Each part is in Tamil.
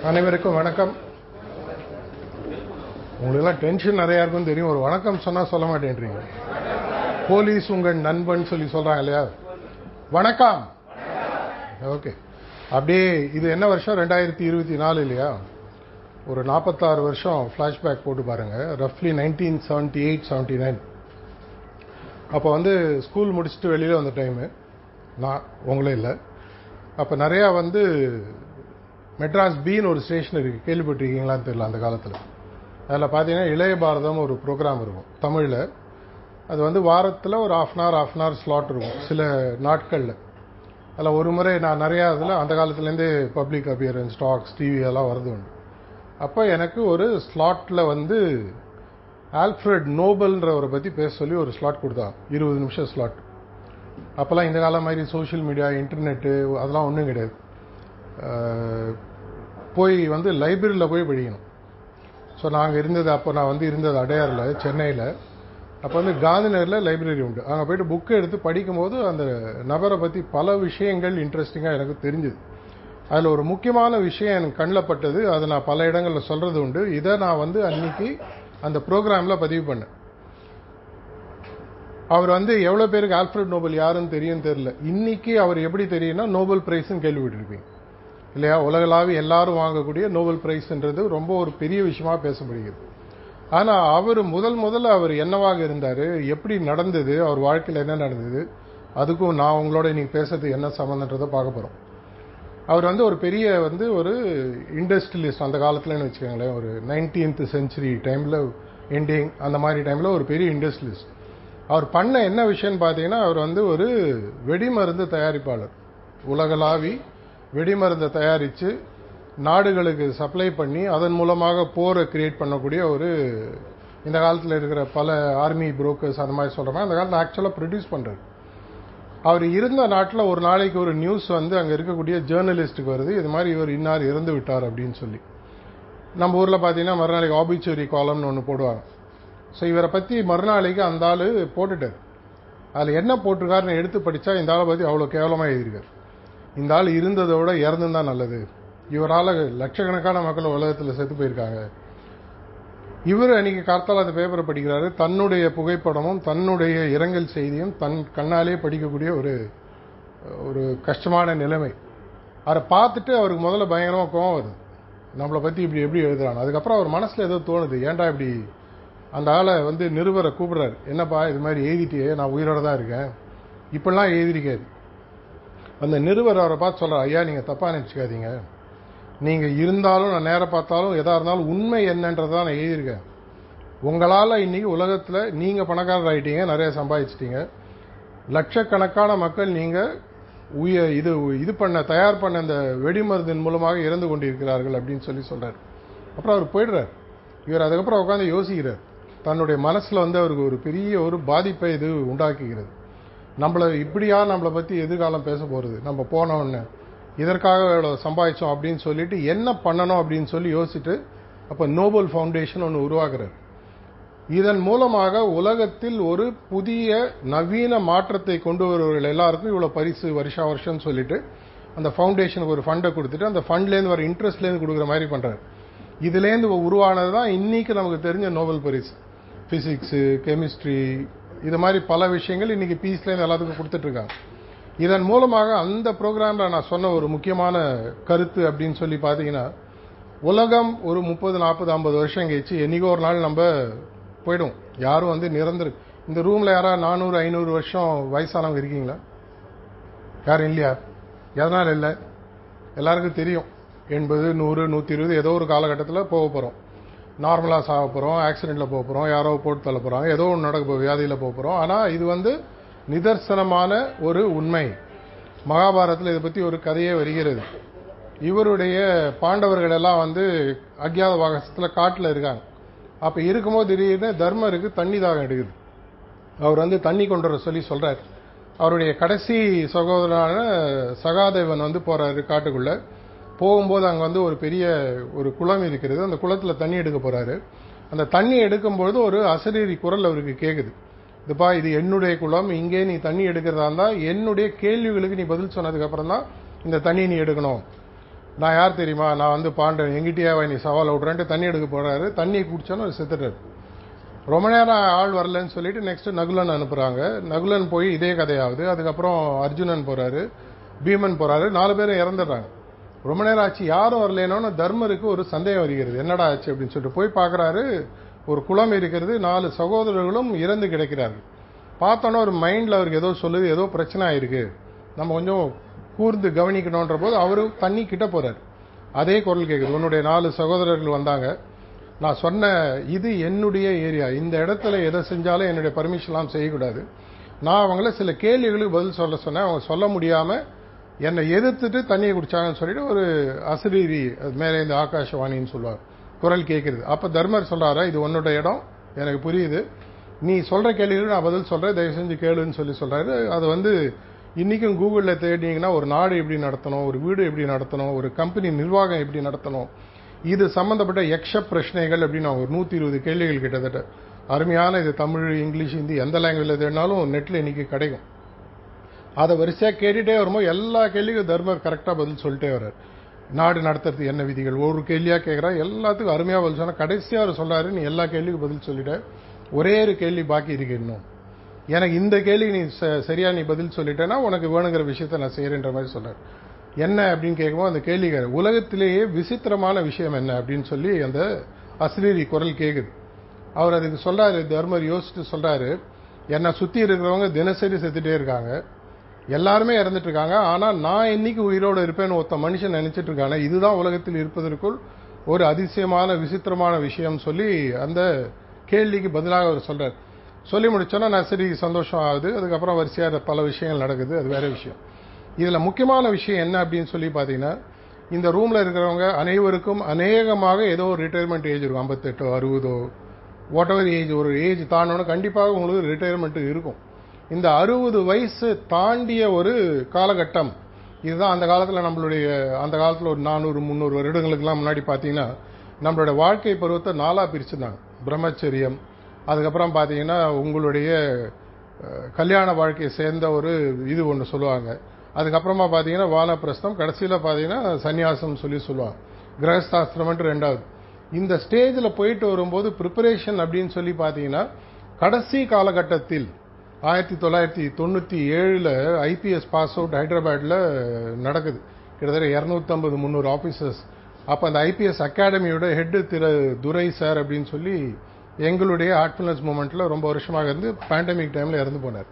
அனைவருக்கும் வணக்கம். உங்களுக்கெல்லாம் டென்ஷன் நிறையா இருக்குன்னு தெரியும். ஒரு வணக்கம் சொன்னால் சொல்ல மாட்டேன்றீங்க. போலீஸ் உங்கள் நண்பன் சொல்லி சொல்கிறாங்க இல்லையா? வணக்கம். ஓகே, அப்படியே இது என்ன வருஷம்? 2024 இல்லையா? ஒரு 46 வருஷம் ஃப்ளாஷ்பேக் போட்டு பாருங்கள். ரஃப்லி 1978-79. அப்போ வந்து ஸ்கூல் முடிச்சுட்டு வெளியில் வந்த டைமு. நான் உங்களே இல்லை. அப்போ நிறையா வந்து மெட்ராஸ் பின்னு ஒரு ஸ்டேஷன் இருக்குது, கேள்விப்பட்டிருக்கீங்களான்னு தெரியல. அந்த காலத்தில் அதில் பார்த்தீங்கன்னா இளைய பாரதம் ஒரு ப்ரோக்ராம் இருக்கும் தமிழில். அது வந்து வாரத்தில் ஒரு half அன் ஹவர் ஸ்லாட் இருக்கும் சில நாட்களில். அதில் ஒரு முறை நான் நிறையா இதில் அந்த காலத்துலேருந்தே பப்ளிக் அப்பியரன்ஸ், டாக்ஸ், டிவி எல்லாம் வரது உண்டு. அப்போ எனக்கு ஒரு ஸ்லாட்டில் வந்து ஆல்ஃப்ரெட் நோபல்ன்றவரை பற்றி பேச சொல்லி ஒரு ஸ்லாட் கொடுத்தாங்க, 20 நிமிஷம் ஸ்லாட். அப்போல்லாம் இந்த காலம் மாதிரி சோஷியல் மீடியா, இன்டர்நெட்டு அதெல்லாம் ஒன்றும் கிடையாது. போய் வந்து லைப்ரரியில் போய் படிக்கணும். ஸோ நாங்கள் இருந்தது, அப்போ நான் வந்து இருந்தது அடையாரில், சென்னையில். அப்போ வந்து காந்தி நகரில் லைப்ரரி உண்டு. அங்கே போய்ட்டு புக்கை எடுத்து படிக்கும்போது அந்த நபரை பற்றி பல விஷயங்கள் இன்ட்ரெஸ்டிங்காக எனக்கு தெரிஞ்சுது. அதில் ஒரு முக்கியமான விஷயம் எனக்கு கண்ணில் பட்டது. அதை நான் பல இடங்களில் சொல்கிறது உண்டு. இதை நான் வந்து அன்னைக்கு அந்த ப்ரோக்ராமில் பதிவு பண்ணேன். அவர் வந்து எவ்வளோ பேருக்கு ஆல்ஃப்ரெட் நோபல் யாருன்னு தெரியும் தெரியல. இன்னைக்கு அவர் எப்படி தெரியும்னா நோபல் பிரைஸ்ன்னு கேள்விப்பட்டிருப்பீங்க இல்லையா? உலகளாவி எல்லாரும் வாங்கக்கூடிய நோபல் பிரைஸ்ன்றது ரொம்ப ஒரு பெரிய விஷயமா பேசப்படுகிறது. ஆனால் அவர் முதல்ல அவர் என்னவாக இருந்தார், எப்படி நடந்தது, அவர் வாழ்க்கையில் என்ன நடந்தது, அதுக்கும் நான் உங்களோட இன்னைக்கு பேசுறது என்ன சம்மந்தன்றதை பார்க்க போகிறோம். அவர் வந்து ஒரு பெரிய வந்து ஒரு இண்டஸ்ட்ரியலிஸ்ட் அந்த காலத்துலன்னு வச்சுக்கோங்களேன். ஒரு 19th century டைமில் எண்டிங் அந்த மாதிரி டைமில் ஒரு பெரிய இண்டஸ்ட்ரியலிஸ்ட். அவர் பண்ண என்ன விஷயம்னு பார்த்தீங்கன்னா, அவர் வந்து ஒரு வெடிமருந்து தயாரிப்பாளர். உலகளாவி வெடிமருந்தை தயாரித்து நாடுகளுக்கு சப்ளை பண்ணி அதன் மூலமாக போரை கிரியேட் பண்ணக்கூடிய ஒரு, இந்த காலத்தில் இருக்கிற பல ஆர்மி புரோக்கர்ஸ் அந்த மாதிரி சொல்கிற மாதிரி அந்த காலத்தில் ஆக்சுவலாக ப்ரொடியூஸ் பண்ணுறாரு. அவர் இருந்த நாட்டில் ஒரு நாளைக்கு ஒரு நியூஸ் வந்து அங்கே இருக்கக்கூடிய ஜேர்னலிஸ்ட்டுக்கு வருது, இது மாதிரி இவர் இன்னார் இறந்து விட்டார் அப்படின்னு சொல்லி. நம்ம ஊரில் பார்த்தீங்கன்னா மறுநாளைக்கு ஆபிச்சுவரி காலம்னு ஒன்று போடுவாங்க. ஸோ இவரை பற்றி மறுநாளைக்கு அந்த ஆள் போட்டுட்டார். அதில் என்ன போட்டிருக்காருன்னு எடுத்து படித்தா இந்த ஆளை பற்றி அவ்வளோ கேவலமாக எழுதியிருக்காரு. இந்த ஆள் இருந்ததை விட இறந்துதான் நல்லது, இவரால் லட்சக்கணக்கான மக்கள் உலகத்தில் செத்து போயிருக்காங்க. இவர் அன்னைக்கு கார்த்தால் அந்த பேப்பரை படிக்கிறாரு. தன்னுடைய புகைப்படமும் தன்னுடைய இரங்கல் செய்தியும் தன் கண்ணாலே படிக்கக்கூடிய ஒரு கஷ்டமான நிலைமை. அவரை பார்த்துட்டு அவருக்கு முதல்ல பயங்கரமாக கோவம் வருது, நம்மளை பற்றி இப்படி எப்படி எழுதுறாங்க. அதுக்கப்புறம் அவர் மனசில் ஏதோ தோணுது, ஏன்டா இப்படி. அந்த ஆளை வந்து நிருபரை கூப்பிடுறாரு, என்னப்பா இது மாதிரி எழுதிட்டியே, நான் உயிரோட தான் இருக்கேன், இப்படிலாம் எழுதிருக்காரு. அந்த நிருபர் அவரை பார்த்து சொல்கிறார், ஐயா நீங்கள் தப்பாக நினச்சிக்காதீங்க, நீங்கள் இருந்தாலும் நான் நேரம் பார்த்தாலும் எதாக இருந்தாலும் உண்மை என்னன்றதான் நான் எழுதியிருக்கேன். உங்களால் இன்றைக்கி உலகத்தில் நீங்கள் பணக்காரர் ஆகிட்டீங்க, நிறைய சம்பாதிச்சிட்டீங்க, லட்சக்கணக்கான மக்கள் நீங்கள் தயார் பண்ண இந்த வெடிமருந்தின் மூலமாக இறந்து கொண்டிருக்கிறார்கள் அப்படின்னு சொல்லி சொல்கிறார். அப்புறம் அவர் போயிடுறார். இவர் அதுக்கப்புறம் உட்காந்து யோசிக்கிறார். தன்னுடைய மனசில் வந்து அவருக்கு ஒரு பெரிய ஒரு பாதிப்பை இது உண்டாக்குகிறது. நம்மளை பற்றி எதிர்காலம் பேச போகிறது, நம்ம போனோன்னு இதற்காக எவ்வளோ சம்பாதிச்சோம் அப்படின்னு சொல்லிட்டு என்ன பண்ணணும் அப்படின்னு சொல்லி யோசிச்சுட்டு அப்போ நோபல் ஃபவுண்டேஷன் ஒன்று உருவாக்குறார். இதன் மூலமாக உலகத்தில் ஒரு புதிய நவீன மாற்றத்தை கொண்டு வருவர்கள் எல்லாருக்கும் இவ்வளோ பரிசு வருஷம் சொல்லிட்டு அந்த ஃபவுண்டேஷனுக்கு ஒரு ஃபண்டை கொடுத்துட்டு அந்த ஃபண்ட்லேருந்து வர இன்ட்ரெஸ்ட்லேருந்து கொடுக்குற மாதிரி பண்ணுறாரு. இதுலேருந்து உருவானது தான் இன்றைக்கி நமக்கு தெரிஞ்ச நோபல் பரிசு. ஃபிசிக்ஸு, கெமிஸ்ட்ரி, இது மாதிரி பல விஷயங்கள் இன்றைக்கி பீஸ்லேருந்து எல்லாத்துக்கும் கொடுத்துட்ருக்காங்க. இதன் மூலமாக அந்த ப்ரோக்ராமில் நான் சொன்ன ஒரு முக்கியமான கருத்து அப்படின்னு சொல்லி பார்த்தீங்கன்னா, உலகம் ஒரு 30, 40, 50 வருஷம் கழிச்சு என்றைக்கோ ஒரு நாள் நம்ம போய்டும். யாரும் வந்து நிரந்தர இந்த ரூமில் யாராவது 400, 500 வருஷம் வயசானவங்க இருக்கீங்களா? யாரும் இல்லையா? எதனால் இல்லை? எல்லாருக்கும் தெரியும் 80, 100, 120 ஏதோ ஒரு காலகட்டத்தில் போக போகிறோம். நார்மலாக சாக போகிறோம், ஆக்சிடெண்ட்டில் போக போகிறோம், யாரோ போட்டு தள்ள போகிறாங்க, ஏதோ ஒன்று நடக்க போகிறோம், வியாதியில் போக போகிறோம். ஆனால் இது வந்து நிதர்சனமான ஒரு உண்மை. மகாபாரதத்தில் இதை பற்றி ஒரு கதையே வருகிறது. இவருடைய பாண்டவர்கள் எல்லாம் வந்து அக்ஞாத வாசத்தில் காட்டில் இருக்காங்க. அப்போ இருக்கும்போது திடீர்னு தர்மருக்கு தண்ணி தாகம் எடுக்குது. அவர் வந்து தண்ணி கொண்டு வர சொல்லி சொல்கிறார். அவருடைய கடைசி சகோதரனான சகாதேவன் வந்து போகிறாரு காட்டுக்குள்ளே. போகும்போது அங்கே வந்து ஒரு பெரிய ஒரு குளம் இருக்கிறது. அந்த குளத்தில் தண்ணி எடுக்க போகிறாரு. அந்த தண்ணி எடுக்கும்பொழுது ஒரு அசரீரி குரல் அவருக்கு கேட்குது, இதுப்பா இது என்னுடைய குளம், இங்கே நீ தண்ணி எடுக்கிறதா இருந்தால் என்னுடைய கேள்விகளுக்கு நீ பதில் சொன்னதுக்கப்புறம் தான் இந்த தண்ணி நீ எடுக்கணும். நான் யார் தெரியுமா, நான் வந்து பாண்டன், எங்கிட்டயாவா நீ சவால் விட்றேன்ட்டு தண்ணி எடுக்க போறாரு. தண்ணியை குடிச்சாலும் அவர் செத்துட்டாரு. ரொம்ப நேரம் ஆள் வரலன்னு சொல்லிட்டு நெக்ஸ்ட் நகுலன் அனுப்புறாங்க. நகுலன் போய் இதே கதையாவது. அதுக்கப்புறம் அர்ஜுனன் போறாரு, பீமன் போறாரு, 4 பேரும் இறந்துடுறாங்க. ரொம்ப நேரம் ஆச்சு, யாரும் வரலன்னு தர்மருக்கு ஒரு சந்தேகம் வருகிறது. என்னடா ஆச்சு அப்படின்னு சொல்லிட்டு போய் பார்க்கறாரு. ஒரு குளம் இருக்கிறது, 4 சகோதரர்களும் இறந்து கிடக்கிறார்கள். பார்த்தோன்னா ஒரு மைண்ட்ல அவருக்கு ஏதோ சொல்லுது, ஏதோ பிரச்சனை ஆயிருக்கு, நம்ம கொஞ்சம் கூர்ந்து கவனிக்கணும்ன்ற போது அவரு தண்ணி கிட்ட போறாரு. அதே குரல் கேட்குது, உன்னுடைய 4 சகோதரர்கள் வந்தாங்க, நான் சொன்ன இது என்னுடைய ஏரியா, இந்த இடத்துல எதை செஞ்சாலும் என்னுடைய பர்மிஷன்லாம் செய்யக்கூடாது. நான் அவங்கள சில கேள்விகளுக்கு பதில் சொல்ல சொன்னேன், அவங்க சொல்ல முடியாம என்னை எதிர்த்துட்டு தண்ணியை குடிச்சாங்கன்னு சொல்லிட்டு ஒரு அசரீரி மேலே இந்த ஆகாஷவாணின்னு சொல்லுவார், குரல் கேட்கிறது. அப்ப தர்மர் சொல்றாரா, இது உன்னோட இடம், எனக்கு புரியுது, நீ சொல்ற கேள்விகளுக்கு நான் பதில் சொல்றேன், தயவு செஞ்சு கேளுன்னு சொல்றாரு. அது வந்து இன்னைக்கும் கூகுள்ல தேடினீங்கன்னா ஒரு நாடு எப்படி நடத்தணும், ஒரு வீடு எப்படி நடத்தணும், ஒரு கம்பெனி நிர்வாகம் எப்படி நடத்தணும், இது சம்பந்தப்பட்ட யக்ஷ பிரச்சனைகள் அப்படின்னு ஒரு 120 கேள்விகள் கிட்டத்தட்ட அருமையான, இது தமிழ், இங்கிலீஷ், ஹிந்தி எந்த லாங்குவேஜ்ல தேடினாலும் நெட்ல இன்னைக்கு கிடைக்கும். அதை வரிசையா கேட்டுட்டே வரும்போது எல்லா கேள்விக்கும் தர்மர் கரெக்டா பதில் சொல்லிட்டே வர்றாரு. நாடு நடத்துறது என்ன விதிகள், ஒரு கேள்வியா கேட்கிறா, எல்லாத்துக்கும் அருமையா பதில் சொன்னா. கடைசியா அவர் சொல்றாரு, நீ எல்லா கேள்விக்கும் பதில் சொல்லிட்ட, ஒரே ஒரு கேள்வி பாக்கி இருக்கு இன்னும், எனக்கு இந்த கேள்வி நீ சரியா நீ பதில் சொல்லிட்டேன்னா உனக்கு வேணுங்கிற விஷயத்த நான் செய்யறேன்ற மாதிரி சொல்றாரு. என்ன அப்படின்னு கேட்கும்போது அந்த கேள்விக்கார, உலகத்திலேயே விசித்திரமான விஷயம் என்ன அப்படின்னு சொல்லி அந்த அஸ்ரீரி குரல் கேக்குது. அவர் அதுக்கு சொல்றாரு, தர்மர் யோசிச்சுட்டு சொல்றாரு, என்னை சுத்தி இருக்கிறவங்க தினசரி செத்துட்டே இருக்காங்க, எல்லாருமே இறந்துட்டு இருக்காங்க, ஆனா நான் இன்னைக்கு உயிரோடு இருப்பேன்னு ஒருத்த மனுஷன் நினைச்சிட்டு இருக்காங்க, இதுதான் உலகத்தில் இருப்பதற்குள் ஒரு அதிசயமான விசித்திரமான விஷயம் சொல்லி அந்த கேள்விக்கு பதிலாக அவர் சொல்றாரு. சொல்லி முடிச்சோன்னா நான் சரி சந்தோஷம் ஆகுது. அதுக்கப்புறம் வரிசையா பல விஷயங்கள் நடக்குது, அது வேற விஷயம். இதுல முக்கியமான விஷயம் என்ன அப்படின்னு சொல்லி பாத்தீங்கன்னா, இந்த ரூம்ல இருக்கிறவங்க அனைவருக்கும் அநேகமாக ஏதோ ஒரு ரிட்டையர்மெண்ட் ஏஜ் இருக்கும், 58 60 வாட் எவர் ஏஜ், ஒரு ஏஜ் தாண்டோன்னு கண்டிப்பாக உங்களுக்கு ரிட்டையர்மெண்ட் இருக்கும். இந்த 60 வயசு தாண்டிய ஒரு காலகட்டம் இதுதான். அந்த காலத்துல நம்மளுடைய, அந்த காலத்துல ஒரு 400 300 வருடங்களுக்கெல்லாம் முன்னாடி பாத்தீங்கன்னா நம்மளோட வாழ்க்கை பருவத்தை 4ஆ பிரிச்சிருந்தாங்க. பிரம்மச்சரியம், அதுக்கப்புறம் பாத்தீங்கன்னா உங்களுடைய கல்யாண வாழ்க்கையை சேர்ந்த ஒரு இது ஒன்று சொல்லுவாங்க, அதுக்கப்புறமா பாத்தீங்கன்னா வானப்பிரஸ்தம், கடைசியில பாத்தீங்கன்னா சன்னியாசம் சொல்லி சொல்லுவாங்க, கிரகஸ்தாசிரமம் 2வது. இந்த ஸ்டேஜில் போயிட்டு வரும்போது ப்ரிப்பரேஷன் அப்படின்னு சொல்லி பாத்தீங்கன்னா கடைசி காலகட்டத்தில் 1997 ஐபிஎஸ் பாஸ் அவுட் ஹைதராபாத்ல நடக்குது. கிட்டத்தட்ட 250 300 ஆபீசர்ஸ். அப்ப அந்த ஐபிஎஸ் அகாடமியோட ஹெட் திரு துரை சார் அப்படின்னு சொல்லி எங்களுடைய ஆர்ட்ஃபுல்னஸ் மூமெண்ட்ல ரொம்ப வருஷமாக இருந்து பேண்டமிக் டைம்ல இறந்து போனார்.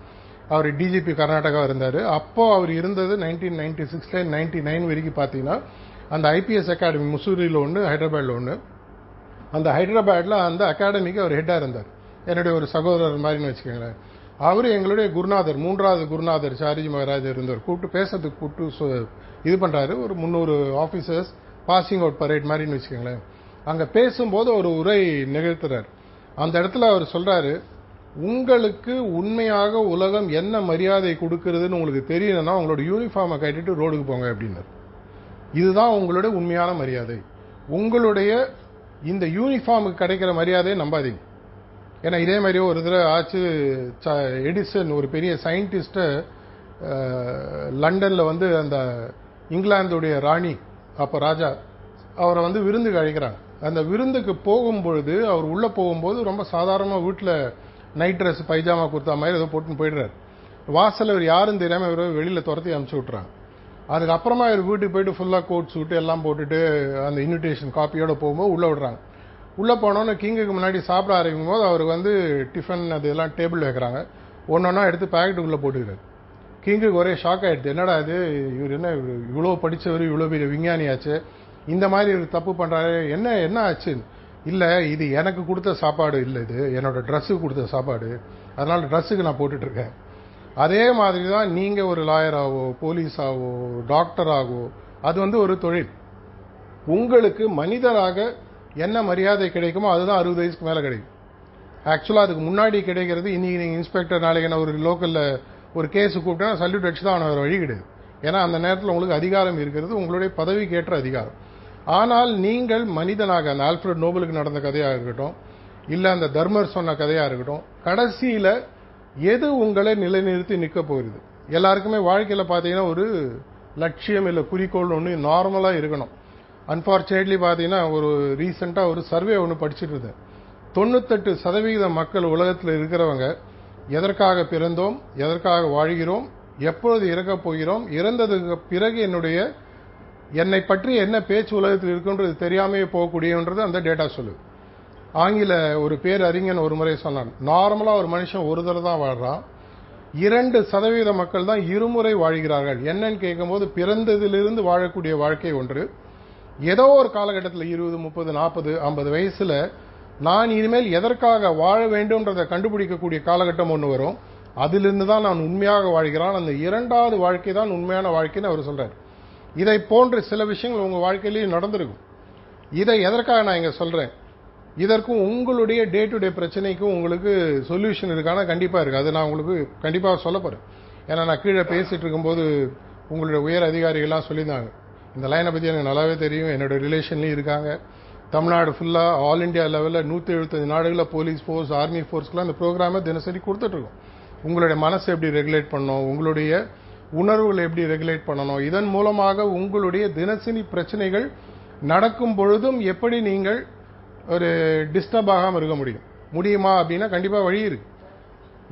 அவர் டிஜிபி கர்நாடகா இருந்தாரு. அப்போ அவர் இருந்தது 1996 99 வரைக்கும் பாத்தீங்கன்னா அந்த ஐபிஎஸ் அகாடமி முசூரியில் ஒன்று, ஹைதராபாத்ல ஒன்று. அந்த ஹைதராபாத்ல அந்த அகாடமிக்கு அவர் ஹெட்டா இருந்தார், என்னுடைய ஒரு சகோதரர் மாதிரின்னு வச்சுக்கோங்களேன். அவரு எங்களுடைய குருநாதர், 3வது குருநாதர் சாரிஜி மகாராஜ் இருந்தார். கூப்பிட்டு பேசுறதுக்கு கூப்பிட்டு இது பண்றாரு. ஒரு 300 ஆபீசர்ஸ் பாசிங் அவுட் பரேட் மாதிரின்னு வச்சுக்கோங்களேன். அங்க பேசும்போது ஒரு உரை நிகழ்த்துறாரு. அந்த இடத்துல அவர் சொல்றாரு, உங்களுக்கு உண்மையாக உலகம் என்ன மரியாதை கொடுக்கிறதுன்னு உங்களுக்கு தெரியணும்னா உங்களோட யூனிஃபார்மை கட்டிட்டு ரோடுக்கு போங்க அப்படின்னாரு. இதுதான் உங்களுடைய உண்மையான மரியாதை. உங்களுடைய இந்த யூனிஃபார்முக்கு கிடைக்கிற மரியாதையை நம்பாதீங்க. ஏன்னா இதே மாதிரி ஒரு தடவை ஆச்சு, எடிசன் ஒரு பெரிய சயின்டிஸ்ட லண்டன்ல வந்து அந்த இங்கிலாந்துடைய ராணி, அப்ப ராஜா, அவரை வந்து விருந்துக்கு அழைக்கிறாங்க. அந்த விருந்துக்கு போகும்பொழுது அவர் உள்ள போகும்போது ரொம்ப சாதாரணமா வீட்டுல நைட் ட்ரெஸ் பைஜாமா குர்த்தா மாதிரி ஏதோ போட்டுன்னு போயிடுறாரு. வாசல் அவர் யாரும் தெரியாம இவரை வெளியில துரத்தி அனுப்பிச்சு விட்டுறாங்க. அதுக்கப்புறமா இவர் வீட்டுக்கு போயிட்டு ஃபுல்லா கோட் சூட்டு எல்லாம் போட்டுட்டு அந்த இன்விடேஷன் காப்பியோட போகும்போது உள்ள விடுறாங்க. உள்ள போனோன்னு கிங்குக்கு முன்னாடி சாப்பிட ஆரம்பிக்கும் போது அவருக்கு வந்து டிஃபன் அது எல்லாம் டேபிள் வைக்கிறாங்க. ஒன்னொன்னா எடுத்து பாக்கெட்டுக்குள்ள போட்டுக்கிறாரு. கிங்குக்கு ஒரே ஷாக் ஆயிடுச்சு, என்னடா இது, இவர் என்ன இவ்வளவு படிச்சவர், இவ்வளவு பெரிய விஞ்ஞானியாச்சு, இந்த மாதிரி இவர் தப்பு பண்றாரு, என்ன ஆச்சு? இல்ல இது எனக்கு கொடுத்த சாப்பாடு இல்ல, இது என்னோட ட்ரெஸ்ஸுக்கு கொடுத்த சாப்பாடு, அதனால ட்ரெஸ்ஸுக்கு நான் போட்டுட்டு இருக்கேன். அதே மாதிரிதான் நீங்க ஒரு லாயராகவோ போலீஸாகவோ டாக்டராகவோ அது வந்து ஒரு தொழில். உங்களுக்கு மனிதராக என்ன மரியாதை கிடைக்குமோ அதுதான் 60 வயசுக்கு மேல கிடைக்கும். ஆக்சுவலா அதுக்கு முன்னாடி கிடைக்கிறது, இன்னைக்கு நீங்க இன்ஸ்பெக்டர், நாளைக்கு நான் ஒரு லோக்கல்ல ஒரு கேஸ் கூப்பிட்டா சல்யூட் அடிச்சு தான் அவன வழி கிடையாது. ஏன்னா அந்த நேரத்தில் உங்களுக்கு அதிகாரம் இருக்கிறது, உங்களுடைய பதவிக்கேற்ற அதிகாரம். ஆனால் நீங்கள் மனிதனாக, அந்த ஆல்ஃபிரட் நோபலுக்கு நடந்த கதையா இருக்கட்டும், இல்ல அந்த தர்மர் சொன்ன கதையா இருக்கட்டும், கடைசியில எது உங்களை நிலைநிறுத்தி நிற்க போகிறது? எல்லாருக்குமே வாழ்க்கையில பாத்தீங்கன்னா ஒரு லட்சியம் இல்லை குறிக்கோள் ஒன்று நார்மலாக இருக்கணும். அன்பார்ச்சுனேட்லி பார்த்தீங்கன்னா ஒரு ரீசெண்டாக ஒரு சர்வே ஒன்று படிச்சுட்டு இருந்தேன். 98% மக்கள் உலகத்தில் இருக்கிறவங்க எதற்காக பிறந்தோம், எதற்காக வாழ்கிறோம், எப்பொழுது இறக்கப் போகிறோம், இறந்ததுக்கு பிறகு என்னை பற்றி என்ன பேச்சு உலகத்தில் இருக்குன்றது தெரியாமே போகக்கூடியன்றது அந்த டேட்டா சொல்லுது. ஆங்கில ஒரு பேரறிஞன் ஒரு முறை சொன்னான், நார்மலாக ஒரு மனுஷன் ஒரு தடவை தான் வாழ்றான், 2% மக்கள் தான் இருமுறை வாழ்கிறார்கள். என்னன்னு கேட்கும்போது பிறந்ததிலிருந்து வாழக்கூடிய வாழ்க்கை ஒன்று, ஏதோ ஒரு காலகட்டத்தில் 20, 30, 40, 50 வயசுல நான் இனிமேல் எதற்காக வாழ வேண்டும்ன்றதை கண்டுபிடிக்கக்கூடிய காலகட்டம் ஒன்று வரும். அதிலிருந்து தான் நான் உண்மையாக வாழ்கிறான். அந்த இரண்டாவது வாழ்க்கை தான் உண்மையான வாழ்க்கைன்னு அவர் சொல்றார். இதை போன்ற சில விஷயங்கள் உங்க வாழ்க்கையிலேயே நடந்திருக்கும். இதை எதற்காக நான் இங்க சொல்றேன், இதற்கும் உங்களுடைய டே டு டே பிரச்சனைக்கும் உங்களுக்கு சொல்யூஷன் இருக்கானா? கண்டிப்பா இருக்கு. அது நான் உங்களுக்கு கண்டிப்பாக சொல்ல போறேன். ஏன்னா நான் கீழே பேசிட்டு இருக்கும்போது உங்களுடைய உயர் அதிகாரிகள்லாம் சொல்லியிருந்தாங்க, இந்த லைனை பத்தி எனக்கு நல்லாவே தெரியும், என்னோட ரிலேஷன்லயும் இருக்காங்க, தமிழ்நாடு ஃபுல்லா ஆல் இண்டியா லெவலில் 175 நாடுகளில் போலீஸ் ஃபோர்ஸ், ஆர்மி ஃபோர்ஸ்க்குலாம் இந்த ப்ரோக்ராமை தினசரி கொடுத்துட்டு இருக்கோம். உங்களுடைய மனசை எப்படி ரெகுலேட் பண்ணணும், உங்களுடைய உணர்வுகளை எப்படி ரெகுலேட் பண்ணணும், இதன் மூலமாக உங்களுடைய தினசரி பிரச்சனைகள் நடக்கும் பொழுதும் எப்படி நீங்கள் ஒரு டிஸ்டர்ப் ஆகாமல் இருக்க முடியுமா அப்படின்னா கண்டிப்பா வழி இருக்கு.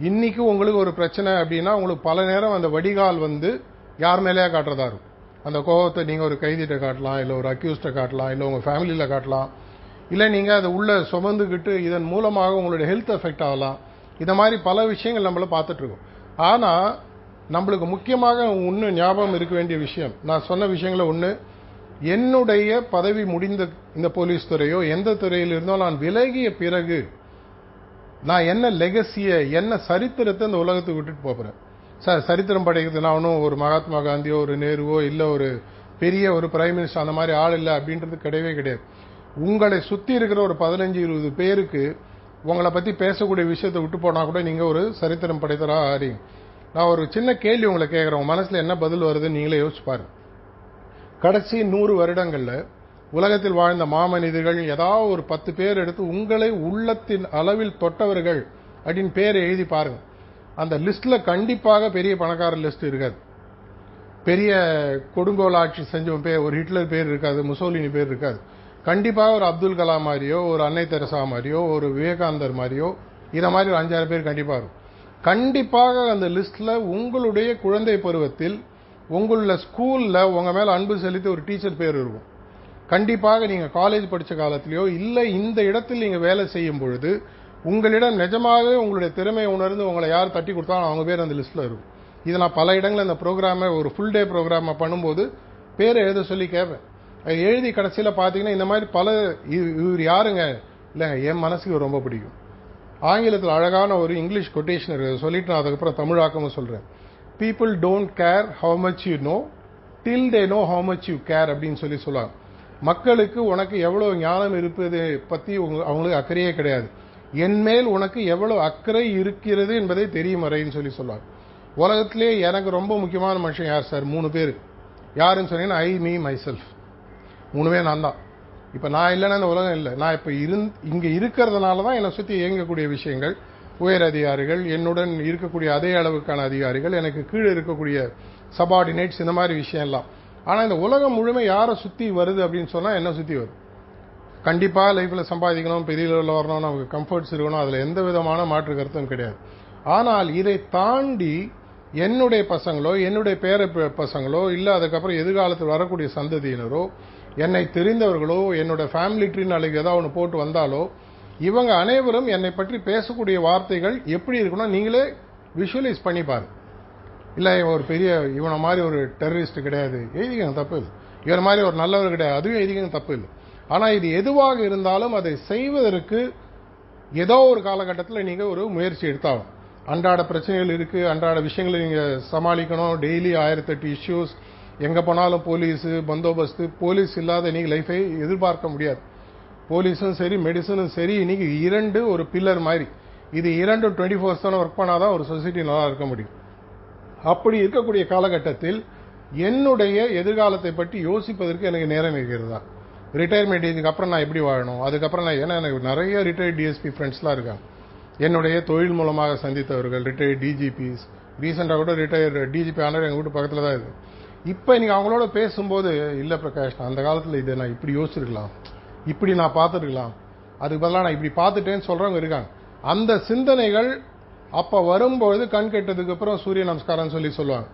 இன்னைக்கு உங்களுக்கு ஒரு பிரச்சனை அப்படின்னா உங்களுக்கு பல நேரம் அந்த வடிகால் யார் மேலேயா காட்டுறதா இருக்கும். அந்த கோபத்தை நீங்க ஒரு கைதிட்ட காட்டலாம், இல்ல ஒரு அக்யூஸ்ட காட்டலாம், இல்ல உங்க ஃபேமிலியில காட்டலாம், இல்ல நீங்க அதை உள்ள சுமந்துக்கிட்டு இதன் மூலமாக உங்களுடைய ஹெல்த் எஃபெக்ட் ஆகலாம். இந்த மாதிரி பல விஷயங்கள் நம்மள பார்த்துட்டு இருக்கோம். ஆனா நம்மளுக்கு முக்கியமாக ஒன்று ஞாபகம் இருக்க வேண்டிய விஷயம், நான் சொன்ன விஷயங்கள ஒன்று, என்னுடைய பதவி முடிந்த இந்த போலீஸ் துறையோ எந்த துறையில் இருந்தோ நான் விலகிய பிறகு நான் என்ன லெகசியை, என்ன சரித்திரத்தை இந்த உலகத்துக்கு விட்டுட்டு போறேன். சரித்திரம் படைக்கிறது நான் ஒன்றும் ஒரு மகாத்மா காந்தியோ ஒரு நேருவோ இல்ல ஒரு பெரிய ஒரு பிரைம் மினிஸ்டர் அந்த மாதிரி ஆள் இல்லை அப்படின்றது கிடையவே கிடையாது. உங்களை சுத்தி இருக்கிற ஒரு 15-20 பேருக்கு உங்களை பத்தி பேசக்கூடிய விஷயத்தை விட்டு போனா கூட நீங்க ஒரு சரித்திரம் படைத்தரா ஆறீங்க. நான் ஒரு சின்ன கேள்வி உங்களை கேட்கிறேன், உங்க மனசுல என்ன பதில் வருதுன்னு நீங்களே யோசிச்சு பாருங்க. கடைசி 100 வருடங்கள்ல உலகத்தில் வாழ்ந்த மாமனிதர்கள் ஏதாவது ஒரு 10 பேர் எடுத்து உங்களை உள்ளத்தின் அளவில் தொட்டவர்கள் அப்படின்னு பேரை எழுதி பாருங்க. அந்த லிஸ்ட்ல கண்டிப்பாக பெரிய பணக்கார லிஸ்ட் இருக்காது, பெரிய கொடுங்கோல் ஆட்சி செஞ்சவன் பேர், ஒரு ஹிட்லர் பேர் இருக்காது, முசோலினி பேர் இருக்காது. கண்டிப்பாக ஒரு அப்துல் கலாம் மாதிரியோ, ஒரு அன்னை தெரசா மாதிரியோ, ஒரு விவேகானந்தர் மாதிரியோ இத மாதிரி ஒரு 5-6 பேர் கண்டிப்பா இருக்கும். கண்டிப்பாக அந்த லிஸ்ட்ல உங்களுடைய குழந்தை பருவத்தில் உங்களுடைய ஸ்கூல்ல உங்க மேல அன்பு செலுத்தி ஒரு டீச்சர் பேர் இருக்கும். கண்டிப்பாக நீங்க காலேஜ் படிச்ச காலத்திலயோ இல்ல இந்த இடத்தில் நீங்க வேலை செய்யும் பொழுது உங்களிடம் நிஜமாகவே உங்களுடைய திறமையை உணர்ந்து உங்களை யார் தட்டி கொடுத்தாலும் அவங்க பேர் அந்த லிஸ்ட்ல இருக்கும். இதை நான் பல இடங்களில் இந்த ப்ரோக்ராமை ஒரு ஃபுல் டே ப்ரோக்ராமை பண்ணும்போது பேரை எழுத சொல்லி கேட்பேன். எழுதி கடைசியில பாத்தீங்கன்னா இந்த மாதிரி பல இவர் யாருங்க இல்லைங்க என் மனசுக்கு ரொம்ப பிடிக்கும். ஆங்கிலத்தில் அழகான ஒரு இங்கிலீஷ் கொட்டேஷன் சொல்லிட்டு நான் அதுக்கப்புறம் தமிழாக்கமும் சொல்றேன். People don't care how much you know till they know how much you care அப்படின்னு சொல்லுவாங்க. மக்களுக்கு உனக்கு எவ்வளவு ஞானம் இருப்பது பத்தி அவங்களுக்கு அக்கறையே கிடையாது, என் மேல் உனக்கு எவ்வளவு அக்கறை இருக்கிறது என்பதை தெரியும் வரைன்னு சொல்லுவாங்க. உலகத்திலே எனக்கு ரொம்ப முக்கியமான மனுஷன் யார் சார்? 3 பேர். யாருன்னு சொன்னீங்கன்னா ஐ மீ மை செல்ஃப். 3 பேர் நான் தான். இப்ப நான் இல்லைன்னா இந்த உலகம் இல்லை. நான் இப்ப இங்க இருக்கிறதுனால தான் என்னை சுத்தி இயங்கக்கூடிய விஷயங்கள், உயர் அதிகாரிகள், என்னுடன் இருக்கக்கூடிய அதே அளவுக்கான அதிகாரிகள், எனக்கு கீழே இருக்கக்கூடிய சபார்டினேட்ஸ், இந்த மாதிரி விஷயம் எல்லாம். ஆனா இந்த உலகம் முழுமை யாரை சுத்தி வருது அப்படின்னு சொன்னா என்ன சுத்தி வருது. கண்டிப்பா லைஃப்ல சம்பாதிக்கணும், பெரிய லெவலில் வரணும், நமக்கு கம்ஃபர்ட்ஸ் இருக்கணும், அதுல எந்த விதமான மாற்று கருத்தும் கிடையாது. ஆனால் இதை தாண்டி என்னுடைய பசங்களோ என்னுடைய பேர பசங்களோ இல்ல அதுக்கப்புறம் எதிர்காலத்தில் வரக்கூடிய சந்ததியினரோ என்னை தெரிந்தவர்களோ என்னோட ஃபேமிலி ட்ரீ நாளைக்கு ஏதாவது ஒன்று போட்டு வந்தாலோ இவங்க அனைவரும் என்னை பற்றி பேசக்கூடிய வார்த்தைகள் எப்படி இருக்கணும் நீங்களே விஷுவலைஸ் பண்ணி பாருங்க. இல்ல ஒரு பெரிய இவனை மாதிரி ஒரு டெரரிஸ்ட் கிடையாது, எழுதிக்கங்க, தப்பு இல்லை. இவன் மாதிரி ஒரு நல்லவர் கிடையாது, அதுவும் எழுதிக்கங்க, தப்பு இல்லை. ஆனா இது எதுவாக இருந்தாலும் அதை செய்வதற்கு ஏதோ ஒரு காலகட்டத்தில் நீங்க ஒரு முயற்சி எடுத்தாலும். அன்றாட பிரச்சனைகள் இருக்கு, அன்றாட விஷயங்களை நீங்க சமாளிக்கணும். டெய்லி 1008 இஷ்யூஸ், எங்க போனாலும் போலீஸ் பந்தோபஸ்து. போலீஸ் இல்லாத இன்னைக்கு லைஃபை எதிர்பார்க்க முடியாது. போலீஸும் சரி மெடிசனும் சரி இன்னைக்கு 2 ஒரு பில்லர் மாதிரி. இது 2 24/7 ஒர்க் பண்ணாதான் ஒரு சொசைட்டி நல்லா இருக்க முடியும். அப்படி இருக்கக்கூடிய காலகட்டத்தில் என்னுடைய எதிர்காலத்தை பற்றி யோசிப்பதற்கு எனக்கு நேரம் இருக்கிறதா? ரிட்டையர்மெண்ட் ஏஜுக்கு அப்புறம் நான் எப்படி வாழணும், அதுக்கப்புறம் நான் ஏன்னா எனக்கு நிறைய ரிட்டையர்ட் டிஎஸ்பி ஃப்ரெண்ட்ஸ்லாம் இருக்காங்க, என்னுடைய தொழில் மூலமாக சந்தித்தவர்கள், ரிட்டையர்ட் டிஜிபிஸ், ரீசெண்டாக கூட ரிட்டையர்ட் டிஜிபி ஆனர் எங்கள் வீட்டு பக்கத்தில் தான் இருக்கு. இப்ப நீங்க அவங்களோட பேசும்போது இல்ல பிரகாஷ், அந்த காலத்துல இதை நான் இப்படி யோசிச்சிருக்கலாம், இப்படி நான் பார்த்துருக்கலாம், அதுக்கு பதிலாக நான் இப்படி பார்த்துட்டேன்னு சொல்றவங்க இருக்காங்க. அந்த சிந்தனைகள் அப்ப வரும்பொழுது கண் கெட்டதுக்கு அப்புறம் சூரிய நமஸ்காரம் சொல்லுவாங்க.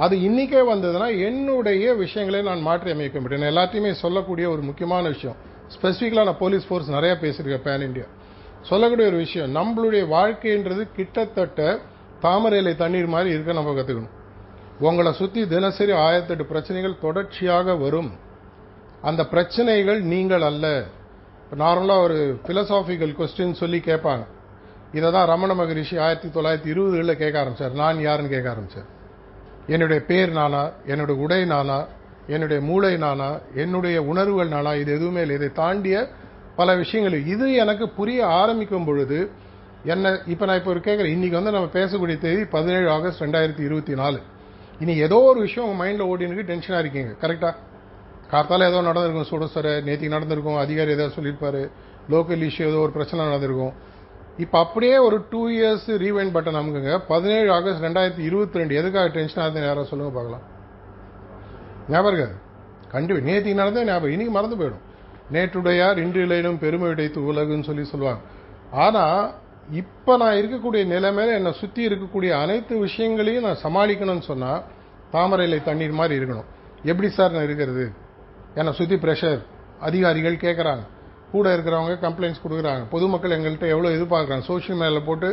அது இன்னைக்கே வந்ததுன்னா என்னுடைய விஷயங்களை நான் மாற்றி அமைக்க முடியும். எல்லாத்தையுமே சொல்லக்கூடிய ஒரு முக்கியமான விஷயம், ஸ்பெசிஃபிக்கலா நான் போலீஸ் ஃபோர்ஸ் நிறைய பேசியிருக்கேன் பேன் இந்தியா, சொல்லக்கூடிய ஒரு விஷயம், நம்மளுடைய வாழ்க்கைன்றது கிட்டத்தட்ட தாமரையிலை தண்ணீர் மாதிரி இருக்க நம்ம கத்துக்கணும். உங்களை சுத்தி தினசரி 1008 பிரச்சனைகள் தொடர்ச்சியாக வரும். அந்த பிரச்சனைகள் நீங்கள் அல்ல. நார்மலா ஒரு பிலசாபிக்கல் கொஸ்டின் சொல்லி கேட்பாங்க. இதை தான் ரமண மகரிஷி 1920களில் கேட்க ஆரம்பிச்சார். நான் யாருன்னு கேட்க ஆரம்பிச்சார். என்னுடைய பேர் நானா, என்னுடைய உடை நானா, என்னுடைய மூளை நானா, என்னுடைய உணர்வுகள் நானா, இது எதுவுமே இல்லை. இதை தாண்டிய பல விஷயங்கள். இது எனக்கு புரிய ஆரம்பிக்கும் பொழுது என்ன இப்ப நான் இப்ப கேட்கிறேன். இன்னைக்கு நம்ம பேசக்கூடிய தேதி 17 ஆகஸ்ட் 2024. இனி ஏதோ ஒரு விஷயம் உங்க மைண்ட்ல ஓடினுக்கு டென்ஷனா இருக்கீங்க. கரெக்டா? காத்தால ஏதோ நடந்திருக்கும், சுடசர நேற்றுக்கு நடந்திருக்கும், அதிகாரி ஏதாவது சொல்லியிருப்பாரு, லோக்கல் இஷ்யூ ஏதோ ஒரு பிரச்சனை நடந்திருக்கும். இப்ப அப்படியே ஒரு 2 இயர்ஸ் ரீவைண்ட் பட்டன் அமுக்குங்க. 17 ஆகஸ்ட் 2022 எதுக்காக டென்ஷன் ஆகுதுன்னு யாராவது சொல்லுங்க பார்க்கலாம். ஞாபகம் இருக்காது. கண்டிப்பா நேற்றுக்கு நடந்தே ஞாபகம், இன்னைக்கு மறந்து போயிடும். நேற்றுடையார் இன்றிலையிலும் பெருமை உடைத்து உலகுன்னு சொல்லுவாங்க. ஆனா இப்ப நான் இருக்கக்கூடிய நிலைமையில என்னை சுத்தி இருக்கக்கூடிய அனைத்து விஷயங்களையும் நான் சமாளிக்கணும்னு சொன்னா தாமரையிலை தண்ணீர் மாதிரி இருக்கணும். எப்படி சார் நான் இருக்கிறது? என்னை சுத்தி பிரஷர், அதிகாரிகள் கேட்கறாங்க, கூட இருக்கிறவங்க கம்ப்ளைண்ட்ஸ் கொடுக்குறாங்க, பொதுமக்கள் எங்கள்கிட்ட எவ்வளவு எதிர்பார்க்கறாங்க, சோசியல் மீடியால போட்டு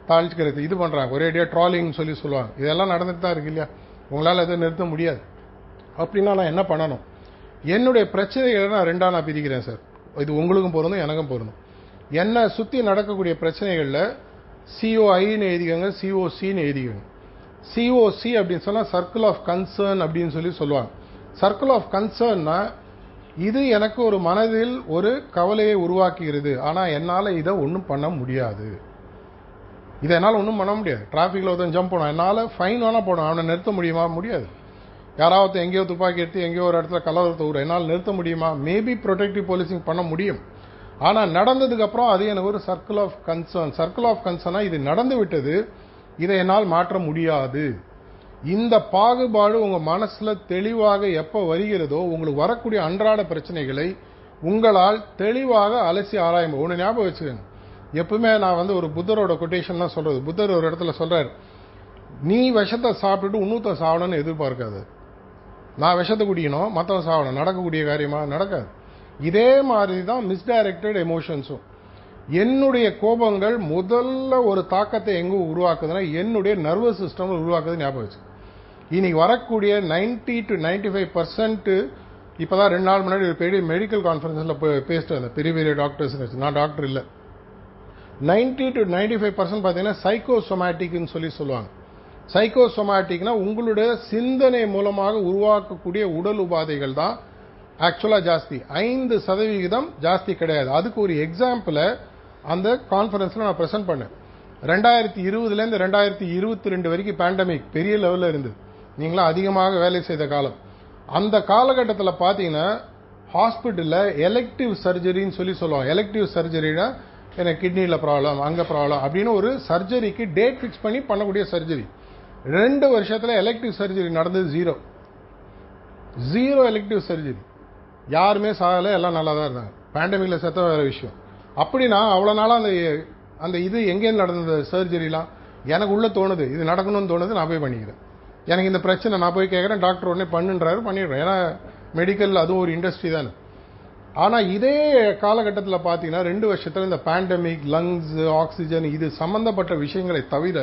தாழ்ச்சிக்கிறது இது பண்றாங்க, ஒரேடியா ட்ராலிங் சொல்லுவாங்க. இதெல்லாம் நடந்துட்டு தான் இருக்கு இல்லையா? உங்களால எதை நிறுத்த முடியாது. அப்படின்னா நான் என்ன பண்ணணும்? என்னுடைய பிரச்சனைகளை நான் ரெண்டா பிரிக்கிறேன் சார். இது உங்களுக்கும் பொருந்தும், எனக்கும் பொருந்தும். என்ன சுத்தி நடக்கக்கூடிய பிரச்சனைகள்ல சிஓஐன்னு எழுதிக்கங்க, சிஓசின்னு எழுதிக்கங்க. சிஓசி அப்படின்னு சொன்னா சர்க்கிள் ஆஃப் கன்சர்ன் அப்படின்னு சொல்லுவாங்க. சர்க்கிள் ஆஃப் கன்சர்ன்னா இது எனக்கு ஒரு மனதில் ஒரு கவலையை உருவாக்குகிறது, ஆனா என்னால இதை ஒன்றும் பண்ண முடியாது. இதை என்னால் ஒன்றும் பண்ண முடியாது. டிராபிக்ல ஒருத்தன் ஜம்ப் பண்ணும், என்னால ஃபைன் வேணா போடும், அவனை நிறுத்த முடியுமா? முடியாது. யாராவது எங்கேயோ துப்பாக்கி எடுத்து எங்கேயோ ஒரு இடத்துல கலவரத்தை ஊர் என்னால் நிறுத்த முடியுமா? மேபி ப்ரொடெக்டிவ் போலீசிங் பண்ண முடியும். ஆனா நடந்ததுக்கு அப்புறம் அது எனக்கு ஒரு circle of concern. Circle of கன்சர்னா இது நடந்து விட்டது, இதை என்னால் மாற்ற முடியாது. இந்த பாகுபாடு உங்க மனசுல தெளிவாக எப்ப வருகிறதோ உங்களுக்கு வரக்கூடிய அன்றாட பிரச்சனைகளை உங்களால் தெளிவாக அலசி ஆராயும். ஒண்ணு ஞாபகம் வச்சுக்கோங்க, எப்பவுமே நான் ஒரு புத்தரோட கொட்டேஷன் தான் சொல்றது. புத்தர் ஒரு இடத்துல சொல்றாரு, நீ விஷத்தை சாப்பிட்டுட்டு இன்னொருத்த சாவணும்னு எதிர்பார்க்காது. நான் விஷத்தை குடிக்கணும், மற்றவன் சாவணும், நடக்கக்கூடிய காரியமா? நடக்காது. இதே மாதிரி தான் மிஸ்டைரக்டட் எமோஷன்ஸும். என்னுடைய கோபங்கள் முதல்ல ஒரு தாக்கத்தை எங்க உருவாக்குதுன்னா என்னுடைய நர்வஸ் சிஸ்டம் உருவாக்குது. ஞாபகம் வச்சு இன்னைக்கு வரக்கூடிய 90 to 95% இப்பதான் 2 நாள் முன்னாடி ஒரு பெரிய மெடிக்கல் கான்ஃபரன்ஸ்ல பேசிட்டு வந்தேன், பெரிய பெரிய டாக்டர்ஸ். நான் டாக்டர் இல்ல. 90 to 95% பாத்தீங்கன்னா சைக்கோசோமேட்டிக்னு சொல்லுவாங்க. சைக்கோசோமேட்டிக்னா உங்களுடைய சிந்தனை மூலமாக உருவாக்கக்கூடிய உடல் உபாதைகள் தான் ஆக்சுவலா ஜாஸ்தி. 5% ஜாஸ்தி கிடையாது. அதுக்கு ஒரு எக்ஸாம்பிள் அந்த கான்ஃபரன்ஸ்ல நான் பிரசன்ட் பண்ணேன். 2020ல இருந்து 2022 வரைக்கும் பேண்டமிக் பெரிய லெவல்ல இருந்தது. நீங்களா அதிகமாக வேலை செய்த காலம். அந்த காலகட்டத்தில் பாத்தீங்கன்னா ஹாஸ்பிட்டல்ல எலெக்டிவ் சர்ஜரின்னு சொல்லுவாங்க. எலெக்டிவ் சர்ஜரினா எனக்கு கிட்னில ப்ராப்ளம், அங்க ப்ராப்ளம் அப்படின்னு ஒரு சர்ஜரிக்கு டேட் பிக்ஸ் பண்ணி பண்ணக்கூடிய சர்ஜரி. 2 வருஷத்துல எலெக்டிவ் சர்ஜரி நடந்தது ஜீரோ எலெக்டிவ் சர்ஜரி. யாருமே சாகல, எல்லாம் நல்லா தான் இருந்தாங்க. பேண்டமிக்ல செத்த வேற விஷயம். அப்படின்னா அவ்வளவு நாளா அந்த இது எங்கேருந்து நடந்தது சர்ஜரிலாம் எனக்கு உள்ள தோணுது, இது நடக்கணும்னு தோணுது, நான் போய் பண்ணிக்கிறேன். எனக்கு இந்த பிரச்சனை நான் போய் கேட்கறேன், டாக்டர் உடனே பண்ணுன்றாரு, பண்ணிடுறேன். ஏன்னா மெடிக்கல் அதுவும் ஒரு இண்டஸ்ட்ரி தானே. ஆனா இதே காலகட்டத்தில் பாத்தீங்கன்னா 2 வருஷத்துல இந்த பேண்டமிக், லங்ஸ், ஆக்சிஜன் இது சம்பந்தப்பட்ட விஷயங்களை தவிர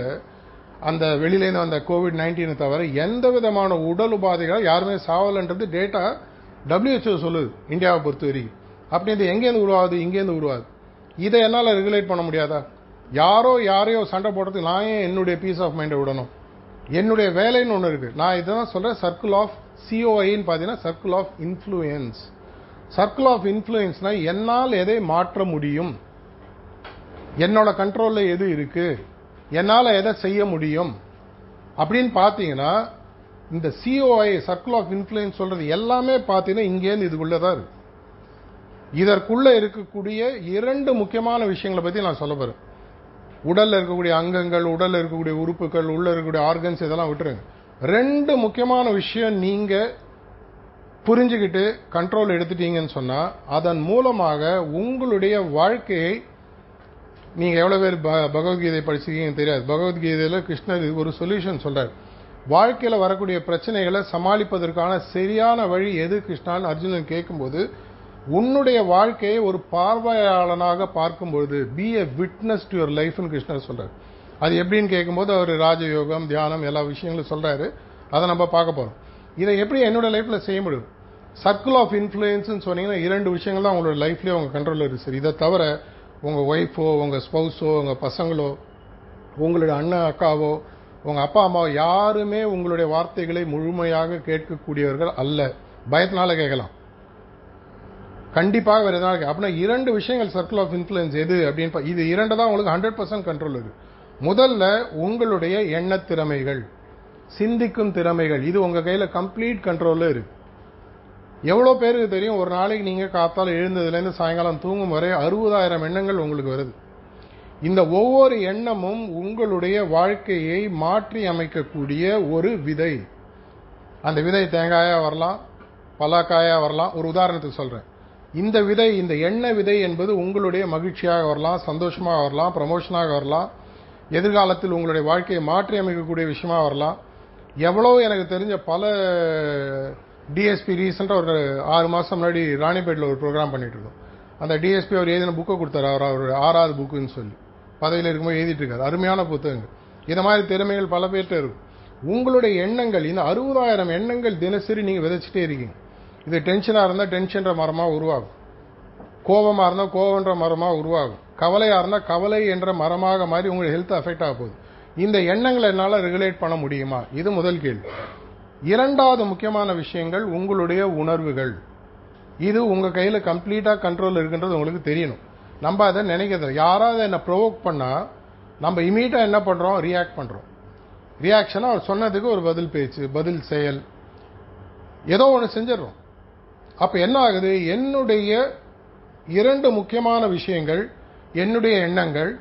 அந்த வெளியிலேருந்து அந்த COVID-19 தவிர எந்த விதமான உடல் உபாதைகளை யாருமே சாவலன்றது டேட்டா WHO சொல்லுது இந்தியாவை பொறுத்த வரைக்கும். அப்படி இது எங்கேருந்து உருவாகுது? இங்கேருந்து உருவாது. இதை என்னால ரெகுலேட் பண்ண முடியாதா? யாரையோ சண்டை போடுறதுக்கு நான் ஏன் என்னுடைய பீஸ் ஆஃப் மைண்டை விடணும்? என்னுடைய வேலைன்னு ஒண்ணு இருக்கு. நான் இதான் சொல்றேன், சர்க்கிள் ஆஃப் சிஓஐன்னு பாத்தீங்கன்னா circle of influence. Circle of இன்ஃப்ளூயன்ஸ்னா என்னால் எதை மாற்ற முடியும், என்னோட கண்ட்ரோல்ல எது இருக்கு, என்னால எதை செய்ய முடியும் அப்படின்னு பாத்தீங்கன்னா இந்த சிஓஐ சர்க்கிள் ஆஃப் இன்ஃப்ளூயன்ஸ் சொல்றது எல்லாமே பாத்தீங்கன்னா இங்கேருந்து இதுக்குள்ளதான் இருக்கு. இதற்குள்ள இருக்கக்கூடிய 2 முக்கியமான விஷயங்களை பத்தி நான் சொல்ல போறேன். உடல்ல இருக்கக்கூடிய அங்கங்கள், உடல்ல இருக்கக்கூடிய உறுப்புகள், உள்ள இருக்கக்கூடிய ஆர்கன்ஸ் இதெல்லாம் விட்டுருங்க. 2 முக்கியமான விஷயம் நீங்க புரிஞ்சுக்கிட்டு கண்ட்ரோல் எடுத்துட்டீங்கன்னு சொன்னா அதன் மூலமாக உங்களுடைய வாழ்க்கையை நீங்க எவ்வளவு பேர் பகவத்கீதை படிச்சிருக்கீங்கன்னு தெரியாது. பகவத்கீதையில கிருஷ்ணர் ஒரு சொல்யூஷன் சொல்றாரு. வாழ்க்கையில வரக்கூடிய பிரச்சனைகளை சமாளிப்பதற்கான சரியான வழி எது கிருஷ்ணான்னு அர்ஜுனன் கேட்கும்போது உன்னுடைய வாழ்க்கையை ஒரு பார்வையாளனாக பார்க்கும்போது be a witness to your லைஃப்னு கிருஷ்ணர் சொல்றாரு. அது எப்படின்னு கேட்கும்போது அவர் ராஜயோகம் தியானம் எல்லா விஷயங்களும் சொல்றாரு. அதை நம்ம பார்க்க போறோம். இதை எப்படி என்னோட லைஃப்ல செய்ய முடியும்? சர்க்கிள் ஆஃப் இன்ஃப்ளூயன்ஸ் சொன்னீங்கன்னா 2 விஷயங்கள் தான் உங்களோட லைஃப்லயே உங்க கண்ட்ரோல் இருக்கு. சரி, இதை தவிர உங்க ஒய்ஃபோ உங்க ஸ்பௌஸோ உங்க பசங்களோ உங்களுடைய அண்ணன் அக்காவோ உங்க அப்பா அம்மாவோ யாருமே உங்களுடைய வார்த்தைகளை முழுமையாக கேட்கக்கூடியவர்கள் அல்ல. பயத்தினால கேட்கலாம், கண்டிப்பாக வேற ஏதாவது. அப்படின்னா 2 விஷயங்கள் சர்க்கிள் ஆஃப் இன்ஃப்ளூயன்ஸ் எது அப்படின்னு இது 2 தான் உங்களுக்கு 100% கண்ட்ரோல் இருக்கு. முதல்ல உங்களுடைய எண்ண திறமைகள், சிந்திக்கும் திறமைகள், இது உங்க கையில கம்ப்ளீட் கண்ட்ரோல்ல இருக்கு. எவ்வளவு பேருக்கு தெரியும் ஒரு நாளைக்கு நீங்க காத்தால எழுந்ததுல இருந்து சாயங்காலம் தூங்கும் வரை 60,000 எண்ணங்கள் உங்களுக்கு வருது. இந்த ஒவ்வொரு எண்ணமும் உங்களுடைய வாழ்க்கையை மாற்றி அமைக்கக்கூடிய ஒரு விதை. அந்த விதை தேங்காயா வரலாம், பலாக்காயா வரலாம். ஒரு உதாரணத்துக்கு சொல்றேன். இந்த விதை, இந்த எண்ண விதை என்பது உங்களுடைய மகிழ்ச்சியாக வரலாம், சந்தோஷமாக வரலாம், ப்ரமோஷனாக வரலாம், எதிர்காலத்தில் உங்களுடைய வாழ்க்கையை மாற்றி அமைக்கக்கூடிய விஷயமா வரலாம். எவ்வளவு எனக்கு தெரிஞ்ச பல டிஎஸ்பி ரீசெண்டா ஒரு 6 மாசம் முன்னாடி ராணிப்பேட்டில் ஒரு ப்ரோக்ராம் பண்ணிட்டு இருக்கோம். அந்த டிஎஸ்பி அவர் எழுதின புக்கை கொடுத்தாரு. அவர் 6வது புக்குன்னு சொல்லி பதவியில் இருக்கும்போது எழுதிட்டு இருக்காரு. அருமையான புத்தகங்கள். இந்த மாதிரி திறமைகள் பல பேர்கிட்ட இருக்கும். உங்களுடைய எண்ணங்கள், இந்த 60,000 எண்ணங்கள் தினசரி நீங்க விதைச்சிட்டே இருக்கீங்க. இது டென்ஷனா இருந்தா டென்ஷன்ற மரமா உருவாகும், கோபமா இருந்தா கோபன்ற மரமா உருவாகும், கவலையா இருந்தா கவலை என்ற மரமாக மாறி உங்களுக்கு ஹெல்த் அஃபெக்ட் ஆக போகுது. இந்த எண்ணங்களை என்னால ரெகுலேட் பண்ண முடியுமா? இது முதல் கேள்வி. 2வது முக்கியமான விஷயங்கள் உங்களுடைய உணர்வுகள். இது உங்க கையில கம்ப்ளீட்டா கண்ட்ரோல் இருக்குன்றது உங்களுக்கு தெரியணும். நம்ம அதை நினைக்கிறது. யாராவது என்ன ப்ரொவோக் பண்ணா நம்ம இமீடியட்டா என்ன பண்றோம்? ரியாக்ட் பண்றோம். ரியாக்ஷனா அவர் சொன்னதுக்கு ஒரு பதில் பேச்சு, பதில் செயல், ஏதோ ஒன்று செஞ்சிடறோம். அப்ப என்ன ஆகுது? என்னுடைய 2 முக்கியமான விஷயங்கள், என்னுடைய எண்ணங்கள்,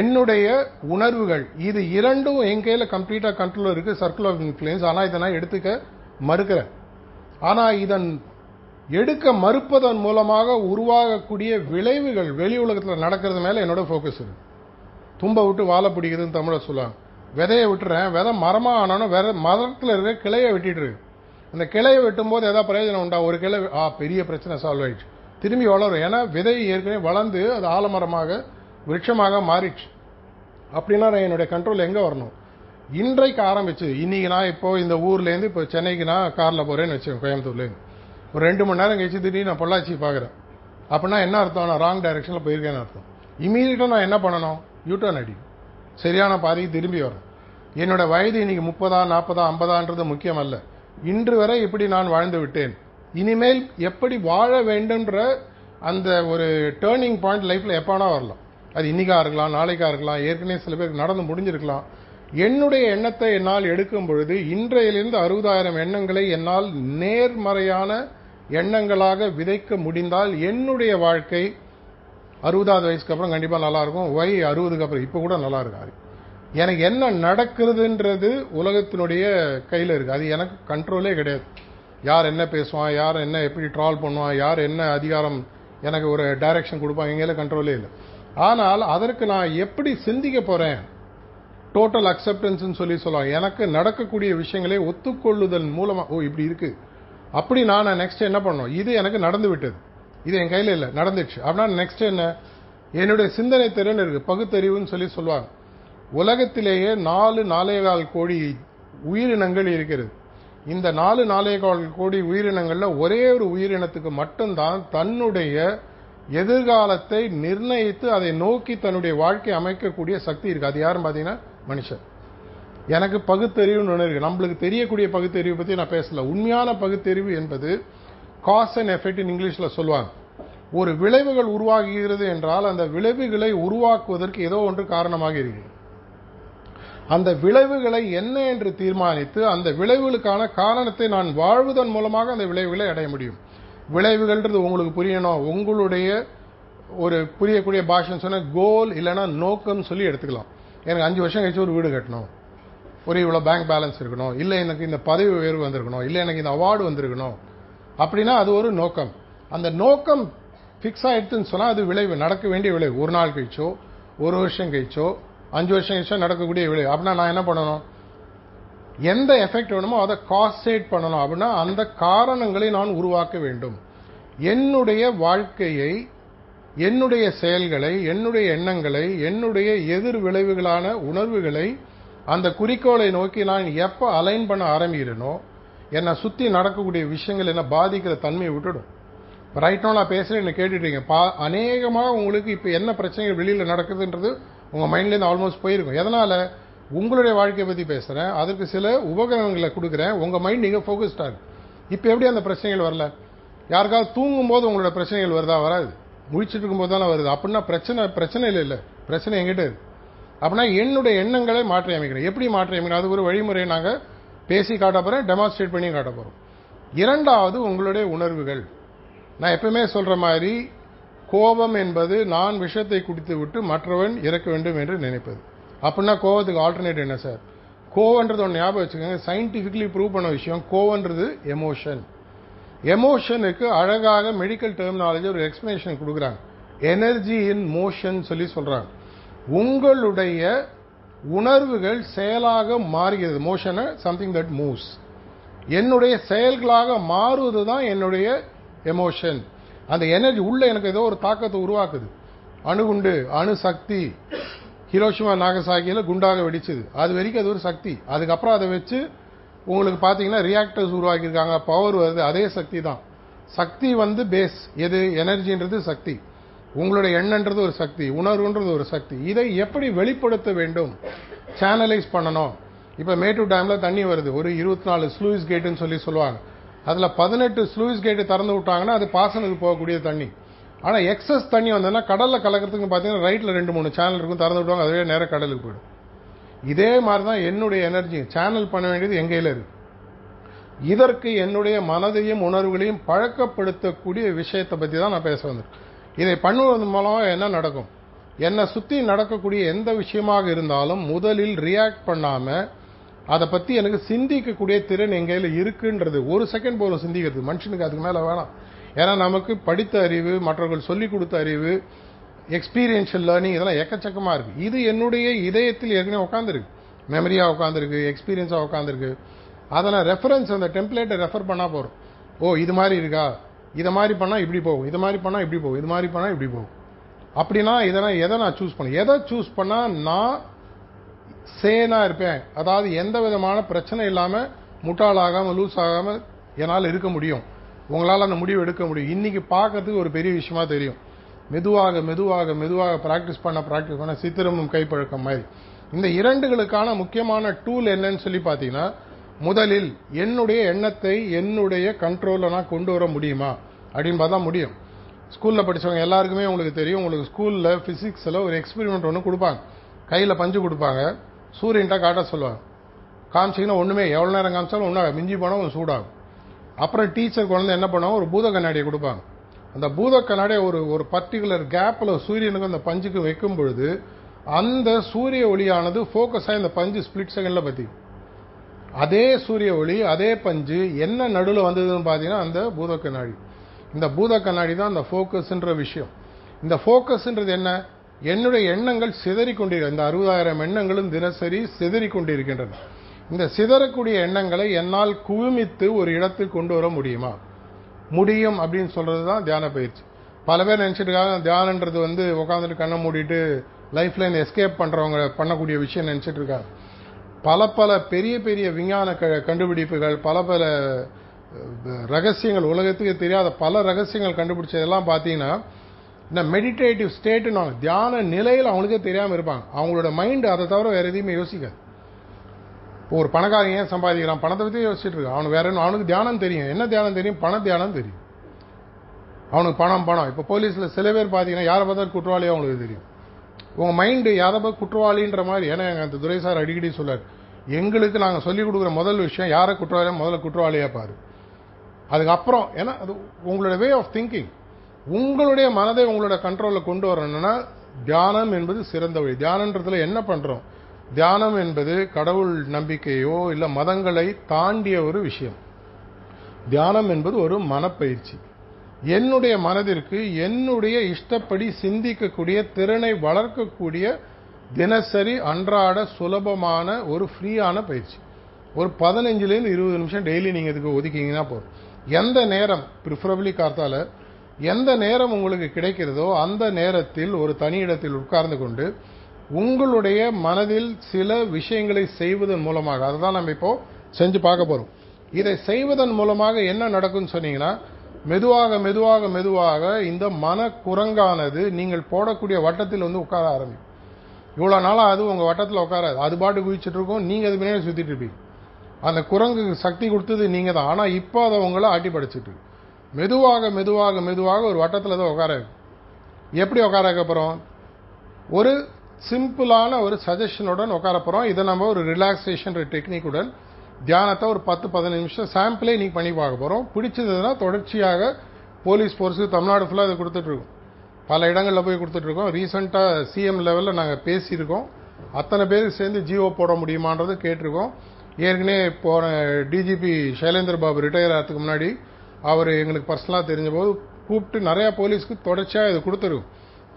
என்னுடைய உணர்வுகள், இது 2ம் என் கையில கம்ப்ளீட்டா கண்ட்ரோல் இருக்கு, சர்க்கிள் ஆஃப் இன்ஃப்ளூயன்ஸ். ஆனா இதை நான் எடுத்துக்க மறுக்கிறேன். ஆனா இதன் எடுக்க மறுப்பதன் மூலமாக உருவாகக்கூடிய விளைவுகள் வெளி உலகத்தில் நடக்கிறது மேல என்னோட போக்கஸ் இருக்கு. தும்ப விட்டு வாழை பிடிக்குதுன்னு தமிழ சொல்லுவாங்க. விதையை விட்டுறேன், விதை மரமா ஆனாலும் வேற மரத்துல இருக்க கிளையை வெட்டிட்டு இருக்கு. அந்த கிளையை வெட்டும் போது ஏதாவது பிரயோஜனம் உண்டா? ஒரு கிளை பெரிய பிரச்சனை சால்வ் ஆயிடுச்சு, திரும்பி வளரும். ஏன்னா விதை ஏற்கனவே வளர்ந்து அது ஆலமரமாக விருட்சமாக மாறிடுச்சு. அப்படின்னா நான் என்னுடைய கண்ட்ரோல் எங்க வரணும்? இன்றைக்கு ஆரம்பிச்சு, இன்னைக்கு நான் இப்போ இந்த ஊர்ல இருந்து இப்போ சென்னைக்கு நான் கார்ல போறேன்னு வச்சேன். கோயம்புத்தூர்ல இருந்து ஒரு 2 மணி நேரம் கழிச்சு திடீர்னு நான் பொள்ளாச்சி பாக்குறேன். அப்படின்னா என்ன அர்த்தம்? நான் ராங் டைரக்ஷன்ல போயிருக்கேன்னு அர்த்தம். இமீடியட்டா நான் என்ன பண்ணணும்? யூட்டர்ன் அடி, சரியான பாதைக்கு திரும்பி வரணும். என்னோட வயது இன்னைக்கு 30, 40, 50ன்றது முக்கியம் அல்ல. இன்று வரை இப்படி நான் வாழ்ந்து விட்டேன். இனிமேல் எப்படி வாழ வேண்டும்ன்ற அந்த ஒரு டேர்னிங் பாயிண்ட் லைஃப்ல எப்பனா வரலாம். அது இன்னைக்கா இருக்கலாம், நாளைக்கா இருக்கலாம், ஏற்கனவே சில பேருக்கு நடந்து முடிஞ்சிருக்கலாம். என்னுடைய எண்ணத்தை என்னால் எடுக்கும் பொழுது இன்றையிலிருந்து 60,000 எண்ணங்களை என்னால் நேர்மறையான எண்ணங்களாக விதைக்க முடிந்தால் என்னுடைய வாழ்க்கை 60வது வயசுக்கு அப்புறம் கண்டிப்பா நல்லா இருக்கும். 60க்கு அப்புறம் இப்ப கூட நல்லா இருக்காது. எனக்கு என்ன நடக்கிறதுன்றது உலகத்தினுடைய கையில இருக்கு. அது எனக்கு கண்ட்ரோலே கிடையாது. யார் என்ன பேசுவான், யார் என்ன எப்படி ட்ரால் பண்ணுவான், யார் என்ன அதிகாரம் எனக்கு ஒரு டைரக்ஷன் கொடுப்பான், எங்கேயில கண்ட்ரோலே இல்லை. ஆனால் அதற்கு நான் எப்படி சிந்திக்க போறேன்? டோட்டல் அக்செப்டன்ஸ் சொல்லி சொல்லுவாங்க. எனக்கு நடக்கக்கூடிய விஷயங்களை ஒத்துக்கொள்ளுதல் மூலமா, இப்படி இருக்கு, அப்படி நான் நெக்ஸ்ட் என்ன பண்ணணும்? இது எனக்கு நடந்து விட்டது, இது என் கையில இல்லை, நடந்துச்சு. அப்படின்னா நெக்ஸ்ட் என்ன? என்னுடைய சிந்தனை திறன் இருக்கு, பகுத்தறிவுன்னு சொல்லி சொல்லுவாங்க. உலகத்திலேயே 4.25 கோடி உயிரினங்கள் இருக்கிறது. இந்த 4.25 கோடி உயிரினங்கள்ல ஒரே ஒரு உயிரினத்துக்கு மட்டும்தான் தன்னுடைய எதிர்காலத்தை நிர்ணயித்து அதை நோக்கி தன்னுடைய வாழ்க்கை அமைக்கக்கூடிய சக்தி இருக்கு. அது யாரும் பாத்தீங்கன்னா மனுஷன். எனக்கு பகுத்தறிவுன்னு ஒன்று இருக்கு. நம்மளுக்கு தெரியக்கூடிய பகுத்தறிவு பத்தி நான் பேசல. உண்மையான பகுத்தறிவு என்பது காஸ் அண்ட் எஃபெக்ட் இங்கிலீஷ்ல சொல்லுவாங்க. ஒரு விளைவுகள் உருவாகிறது என்றால் அந்த விளைவுகளை உருவாக்குவதற்கு ஏதோ ஒன்று காரணமாக இருக்கு. அந்த விளைவுகளை என்ன என்று தீர்மானித்து அந்த விளைவுகளுக்கான காரணத்தை நான் வாழ்வதன் மூலமாக அந்த விளைவுகளை அடைய முடியும். விளைவுகள்ன்றது உங்களுக்கு புரியணும். உங்களுடைய ஒரு புரியக்கூடிய பாஷை சொன்ன கோல் இல்லைன்னா நோக்கம் சொல்லி எடுத்துக்கலாம். எனக்கு 5 வருஷம் கழிச்சு ஒரு வீடு கட்டணும், ஒரு இவ்வளோ பேங்க் பேலன்ஸ் இருக்கணும், இல்லை எனக்கு இந்த பதவி உயர்வு வந்திருக்கணும், இல்லை எனக்கு இந்த அவார்டு வந்திருக்கணும் அப்படின்னா அது ஒரு நோக்கம். அந்த நோக்கம் ஃபிக்ஸ் ஆயிடுச்சுன்னு சொன்னால் அது விளைவு, நடக்க வேண்டிய விளைவு. ஒரு நாள் கழிச்சோ, ஒரு வருஷம் கழிச்சோ, 5 வருஷம் கழிச்சோ நடக்கக்கூடிய விளைவு. அப்படின்னா நான் என்ன பண்ணணும்? எந்த எஃபெக்ட் வேணுமோ அதை காஸ்டேட் பண்ணணும். அப்படின்னா அந்த காரணங்களை நான் உருவாக்க வேண்டும். என்னுடைய வாழ்க்கையை, என்னுடைய செயல்களை, என்னுடைய எண்ணங்களை, என்னுடைய எதிர் விளைவுகளான உணர்வுகளை அந்த குறிக்கோளை நோக்கி நான் எப்போ அலைன் பண்ண ஆரம்பிக்கிறேனோ என்னை சுற்றி நடக்கக்கூடிய விஷயங்கள் என்ன பாதிக்கிற தன்மையை விட்டுடும். ரைட் நோ நான் பேசுகிறேன், என்ன கேட்டுட்டீங்க. அநேகமாக உங்களுக்கு இப்போ என்ன பிரச்சனைகள் வெளியில் நடக்குதுன்றது உங்கள் மைண்ட்லேருந்து ஆல்மோஸ்ட் போயிருக்கும். எதனால்? உங்களுடைய வாழ்க்கையை பற்றி பேசுகிறேன், அதற்கு சில உபகரணங்களை கொடுக்குறேன், உங்கள் மைண்ட் நீங்கள் ஃபோக்கஸ்டாக இருக்கு. இப்போ எப்படி அந்த பிரச்சனைகள் வரல? யாருக்காவது தூங்கும் போது உங்களோட பிரச்சனைகள் வருதா? வராது. முழிச்சிட்டு இருக்கும்போது தானே வருது. அப்படின்னா பிரச்சனை இல்லை, பிரச்சனை எங்கிட்ட இருக்கு. அப்படின்னா என்னுடைய எண்ணங்களை மாற்றி அமைக்கிறேன். எப்படி மாற்றி அமைக்கிறேன்? அது ஒரு வழிமுறையை நாங்கள் பேசி காட்ட போகிறோம், டெமான்ஸ்ட்ரேட் பண்ணி காட்ட போகிறோம். இரண்டாவது உங்களுடைய உணர்வுகள். நான் எப்பவுமே சொல்ற மாதிரி, கோபம் என்பது நான் விஷத்தை குடித்து விட்டு மற்றவன் இறக்க வேண்டும் என்று நினைப்பது. அப்படின்னா கோவத்துக்கு ஆல்டர்னேட் என்ன சார்? கோவன்றது ஒன்று ஞாபகம் வச்சுக்கோங்க, சயின்டிஃபிக்கலி ப்ரூவ் பண்ண விஷயம். கோவன்றது எமோஷன். எமோஷனுக்கு அழகாக மெடிக்கல் டெர்மினாலஜி ஒரு எக்ஸ்பிளனேஷன் கொடுக்குறாங்க. எனர்ஜி இன் மோஷன் சொல்லி சொல்றாங்க. உங்களுடைய உணர்வுகள் செயலாக மாறுகிறது. Motion something that moves. என்னுடைய செயல்களாக மாறுவது தான் என்னுடைய எமோஷன். அந்த எனர்ஜி உள்ள எனக்கு ஏதோ ஒரு தாக்கத்தை உருவாக்குது. அணுகுண்டு, அணு சக்தி ஹிரோஷிமா நாகசாகியில் குண்டாக வெடிச்சது. அது வரைக்கும் அது ஒரு சக்தி. அதுக்கப்புறம் அதை வச்சு உங்களுக்கு பார்த்தீங்கன்னா ரியாக்டர்ஸ் உருவாக்கியிருக்காங்க, பவர் வருது, அதே சக்தி தான். சக்தி பேஸ் எது? எனர்ஜின்றது சக்தி. உங்களுடைய எண்ணன்றது ஒரு சக்தி, உணர்வுன்றது ஒரு சக்தி. இதை எப்படி வெளிப்படுத்த வேண்டும்? சேனலைஸ் பண்ணணும். இப்போ மேட்டூர் டேம்ல தண்ணி வருது, ஒரு 24 ஸ்லூயிஸ் கேட்டுன்னு சொல்லுவாங்க. அதில் 18 ஸ்லூயிஸ் கேட்டு திறந்து விட்டாங்கன்னா அது பாசனத்துக்கு போகக்கூடிய தண்ணி. ஆனால் எக்ஸஸ் தண்ணி வந்ததுன்னா கடலில் கலக்கிறதுக்கு பார்த்தீங்கன்னா ரைட்டில் 2-3 சேனல் இருக்கும், திறந்து விட்டுவாங்க, அதுவே நேராக கடலுக்கு போயிடும். இதே மாதிரி தான் என்னுடைய எனர்ஜி சேனல் பண்ண வேண்டியது என் கையில் இருக்கு. இதற்கு என்னுடைய மனதையும் உணர்வுகளையும் பழக்கப்படுத்தக்கூடிய விஷயத்தை பற்றி தான் நான் பேச வந்திருக்கேன். இதை பண்ணுவதன் மூலமாக என்ன நடக்கும்? என்னை சுற்றி நடக்கக்கூடிய எந்த விஷயமாக இருந்தாலும் முதலில் ரியாக்ட் பண்ணாம அதை பற்றி எனக்கு சிந்திக்கக்கூடிய திறன் என் கையில் இருக்குன்றது. ஒரு செகண்ட் போல சிந்திக்கிறது, மனுஷனுக்கு அதுக்கு மேலே வேணாம். ஏன்னா நமக்கு படித்த அறிவு, மற்றவர்கள் சொல்லிக் கொடுத்த அறிவு, எக்ஸ்பீரியன்ஷியல் லேர்னிங் இதெல்லாம் எக்கச்சக்கமாக இருக்கு. இது என்னுடைய இதயத்தில் ஏற்கனவே உட்காந்துருக்கு, மெமரியாக உட்காந்துருக்கு, எக்ஸ்பீரியன்ஸாக உட்காந்துருக்கு. அதனால் ரெஃபரன்ஸ், அந்த டெம்ப்ளேட்டை ரெஃபர் பண்ணால் போகிறோம். ஓ இது மாதிரி இருக்கா, இதை மாதிரி பண்ணால் இப்படி போகும், இது மாதிரி பண்ணால் இப்படி போகும், இது மாதிரி பண்ணால் இப்படி போகும். அப்படின்னா இதெல்லாம் எதை நான் சூஸ் பண்ணேன்? எதை சூஸ் பண்ணால் நான் சேனா இருப்பேன், அதாவது எந்த விதமான பிரச்சனை இல்லாமல் முட்டாளாகாமல் லூஸ் ஆகாமல் என்னால் இருக்க முடியும். உங்களால் அந்த முடிவு எடுக்க முடியும். இன்னைக்கு பார்க்கறதுக்கு ஒரு பெரிய விஷயமா தெரியும். மெதுவாக மெதுவாக மெதுவாக ப்ராக்டிஸ் பண்ண சித்திரமும் கைப்பழக்கம் மாதிரி. இந்த இரண்டுகளுக்கான முக்கியமான டூல் என்னன்னு சொல்லி பார்த்தீங்கன்னா, முதலில் என்னுடைய எண்ணத்தை என்னுடைய கண்ட்ரோலில் நான் கொண்டு வர முடியுமா அப்படின்னு பார்த்தா முடியும். ஸ்கூலில் படித்தவங்க எல்லாருக்குமே உங்களுக்கு தெரியும். உங்களுக்கு ஸ்கூலில் ஃபிசிக்ஸில் ஒரு எக்ஸ்பெரிமெண்ட் ஒன்று கொடுப்பாங்க. கையில் பஞ்சு கொடுப்பாங்க, சூரியன்ட்டா காட்ட சொல்லுவாங்க. காமிச்சிங்கன்னா ஒன்றுமே, எவ்வளோ நேரம் காமிச்சாலும் ஒன்றும் மிஞ்சி போனால் சூடாகும். அப்புறம் டீச்சர் குழந்தை என்ன பண்ணுவாங்க, ஒரு பூத கண்ணாடியை கொடுப்பாங்க. அந்த பூத கண்ணாடியை ஒரு பர்டிகுலர் கேப்பில் சூரியனுக்கு அந்த பஞ்சுக்கு வைக்கும் பொழுது அந்த சூரிய ஒளியானது ஃபோக்கஸ் ஆகி இந்த பஞ்சு ஸ்பிளிட் செகண்டில் பற்றி, அதே சூரிய ஒளி அதே பஞ்சு என்ன நடுவில் வந்ததுன்னு பார்த்தீங்கன்னா அந்த பூத கண்ணாடி. இந்த பூத கண்ணாடி தான் அந்த ஃபோக்கஸ்ன்ற விஷயம். இந்த ஃபோக்கஸ்ன்றது என்ன? என்னுடைய எண்ணங்கள் சிதறிக்கொண்டிருக்க, இந்த 60,000 எண்ணங்களும் தினசரி சிதறிக்கொண்டிருக்கின்றன. இந்த சிதறக்கூடிய எண்ணங்களை என்னால் குவிமித்து ஒரு இடத்துக்கு கொண்டு வர முடியுமா? முடியும் அப்படின்னு சொல்றது தான் தியான பயிற்சி. பல பேர் நினைச்சிட்டு இருக்காங்க தியானன்றது உட்காந்துட்டு கண்ணை மூடிட்டு லைஃப்ல எஸ்கேப் பண்றவங்க பண்ணக்கூடிய விஷயம் நினைச்சிட்டு இருக்காங்க. பல பெரிய பெரிய விஞ்ஞான கண்டுபிடிப்புகள், பல ரகசியங்கள், உலகத்துக்கு தெரியாத பல ரகசியங்கள் கண்டுபிடிச்சதெல்லாம் பார்த்தீங்கன்னா இந்த மெடிடேட்டிவ் ஸ்டேட், தியான நிலையில் அவங்களுக்கே தெரியாமல் இருப்பாங்க. அவங்களோட மைண்ட் அதை தவிர வேற எதையுமே யோசிக்காது. ஒரு பணக்காரங்க ஏன் சம்பாதிக்கிறான், பணத்தை பற்றி யோசிச்சுட்டு இருக்கான். அவனுக்கு வேற அவனுக்கு தியானம் தெரியும். என்ன தியானம் தெரியும்? பண தியானம் தெரியும். அவனுக்கு பணம். இப்போ போலீஸில் சில பேர் பார்த்தீங்கன்னா யாரை பார்த்தா குற்றவாளியாக அவங்களுக்கு தெரியும். உங்கள் மைண்டு யாரை பார்த்து குற்றவாளின்ற மாதிரி. ஏன்னா அந்த துரை சார் அடிக்கடி சொல்லார், எங்களுக்கு நாங்கள் சொல்லிக் கொடுக்குற முதல் விஷயம் யாரை குற்றவாளியாக முதல்ல குற்றவாளியாக பாரு, அதுக்கப்புறம். ஏன்னா அது உங்களோட வே ஆஃப் திங்கிங். உங்களுடைய மனதை உங்களோட கண்ட்ரோலில் கொண்டு வரணும்னா தியானம் என்பது சிறந்த வழி. தியானன்றதுல என்ன பண்ணுறோம்? தியானம் என்பது கடவுள் நம்பிக்கையோ இல்ல மதங்களை தாண்டிய ஒரு விஷயம். தியானம் என்பது ஒரு மனப்பயிற்சி. என்னுடைய மனதிற்கு என்னுடைய இஷ்டப்படி சிந்திக்கக்கூடிய திறனை வளர்க்கக்கூடிய தினசரி அன்றாட சுலபமான ஒரு ஃப்ரீயான பயிற்சி. ஒரு 15லேருந்து 20 நிமிஷம் டெய்லி நீங்க இதுக்கு ஒதுக்கிங்கன்னா போதும். எந்த நேரம் ப்ரிஃபரபிளி கார்த்தால எந்த நேரம் உங்களுக்கு கிடைக்கிறதோ அந்த நேரத்தில் ஒரு தனி இடத்தில் உட்கார்ந்து கொண்டு உங்களுடைய மனதில் சில விஷயங்களை செய்வதன் மூலமாக, அதுதான் நம்ம இப்போ செஞ்சு பார்க்க போறோம். இதை செய்வதன் மூலமாக என்ன நடக்கும்னு சொன்னீங்கன்னா, மெதுவாக மெதுவாக மெதுவாக இந்த மன குரங்கானது நீங்கள் போடக்கூடிய வட்டத்தில் வந்து உட்கார ஆரம்பிக்கும். இவ்வளவு நாளா அது உங்க வட்டத்தில் உட்காராது, அது பாட்டு குதிச்சுட்டு இருக்கும், நீங்க அது பின்னாடி சுத்திட்டு இருப்பீங்க. அந்த குரங்குக்கு சக்தி கொடுத்தது நீங்க தான். ஆனா இப்போ அதை உங்களை ஆட்டி படைச்சிட்டு இருக்கு. மெதுவாக மெதுவாக மெதுவாக ஒரு வட்டத்தில் தான் உட்கார. எப்படி உட்கார அப்புறம் ஒரு சிம்பிளான ஒரு சஜஷனுடன் உட்கார போறோம். இதை நம்ம ஒரு ரிலாக்ஸேஷன் டெக்னிக்குடன் தியானத்தை ஒரு 10-15 நிமிஷம் சாம்பிளே நீங்க பண்ணி பார்க்க போறோம். பிடிச்சதுன்னா தொடர்ச்சியாக போலீஸ் போர்ஸு தமிழ்நாடு ஃபுல்லாக இதை கொடுத்துட்டு இருக்கோம். பல இடங்களில் போய் கொடுத்துட்டு இருக்கோம். ரீசெண்டா சிஎம் லெவலில் நாங்கள் பேசியிருக்கோம். அத்தனை பேருக்கு சேர்ந்து ஜிஓ போட முடியுமான்றது கேட்டிருக்கோம். ஏற்கனவே போன டிஜிபி சைலேந்திர பாபு ரிட்டையர் ஆகிறதுக்கு முன்னாடி அவர் எங்களுக்கு பர்சனலாக தெரிஞ்ச போது கூப்பிட்டு நிறைய போலீஸ்க்கு தொடர்ச்சியாக இது கொடுத்துருக்கும்.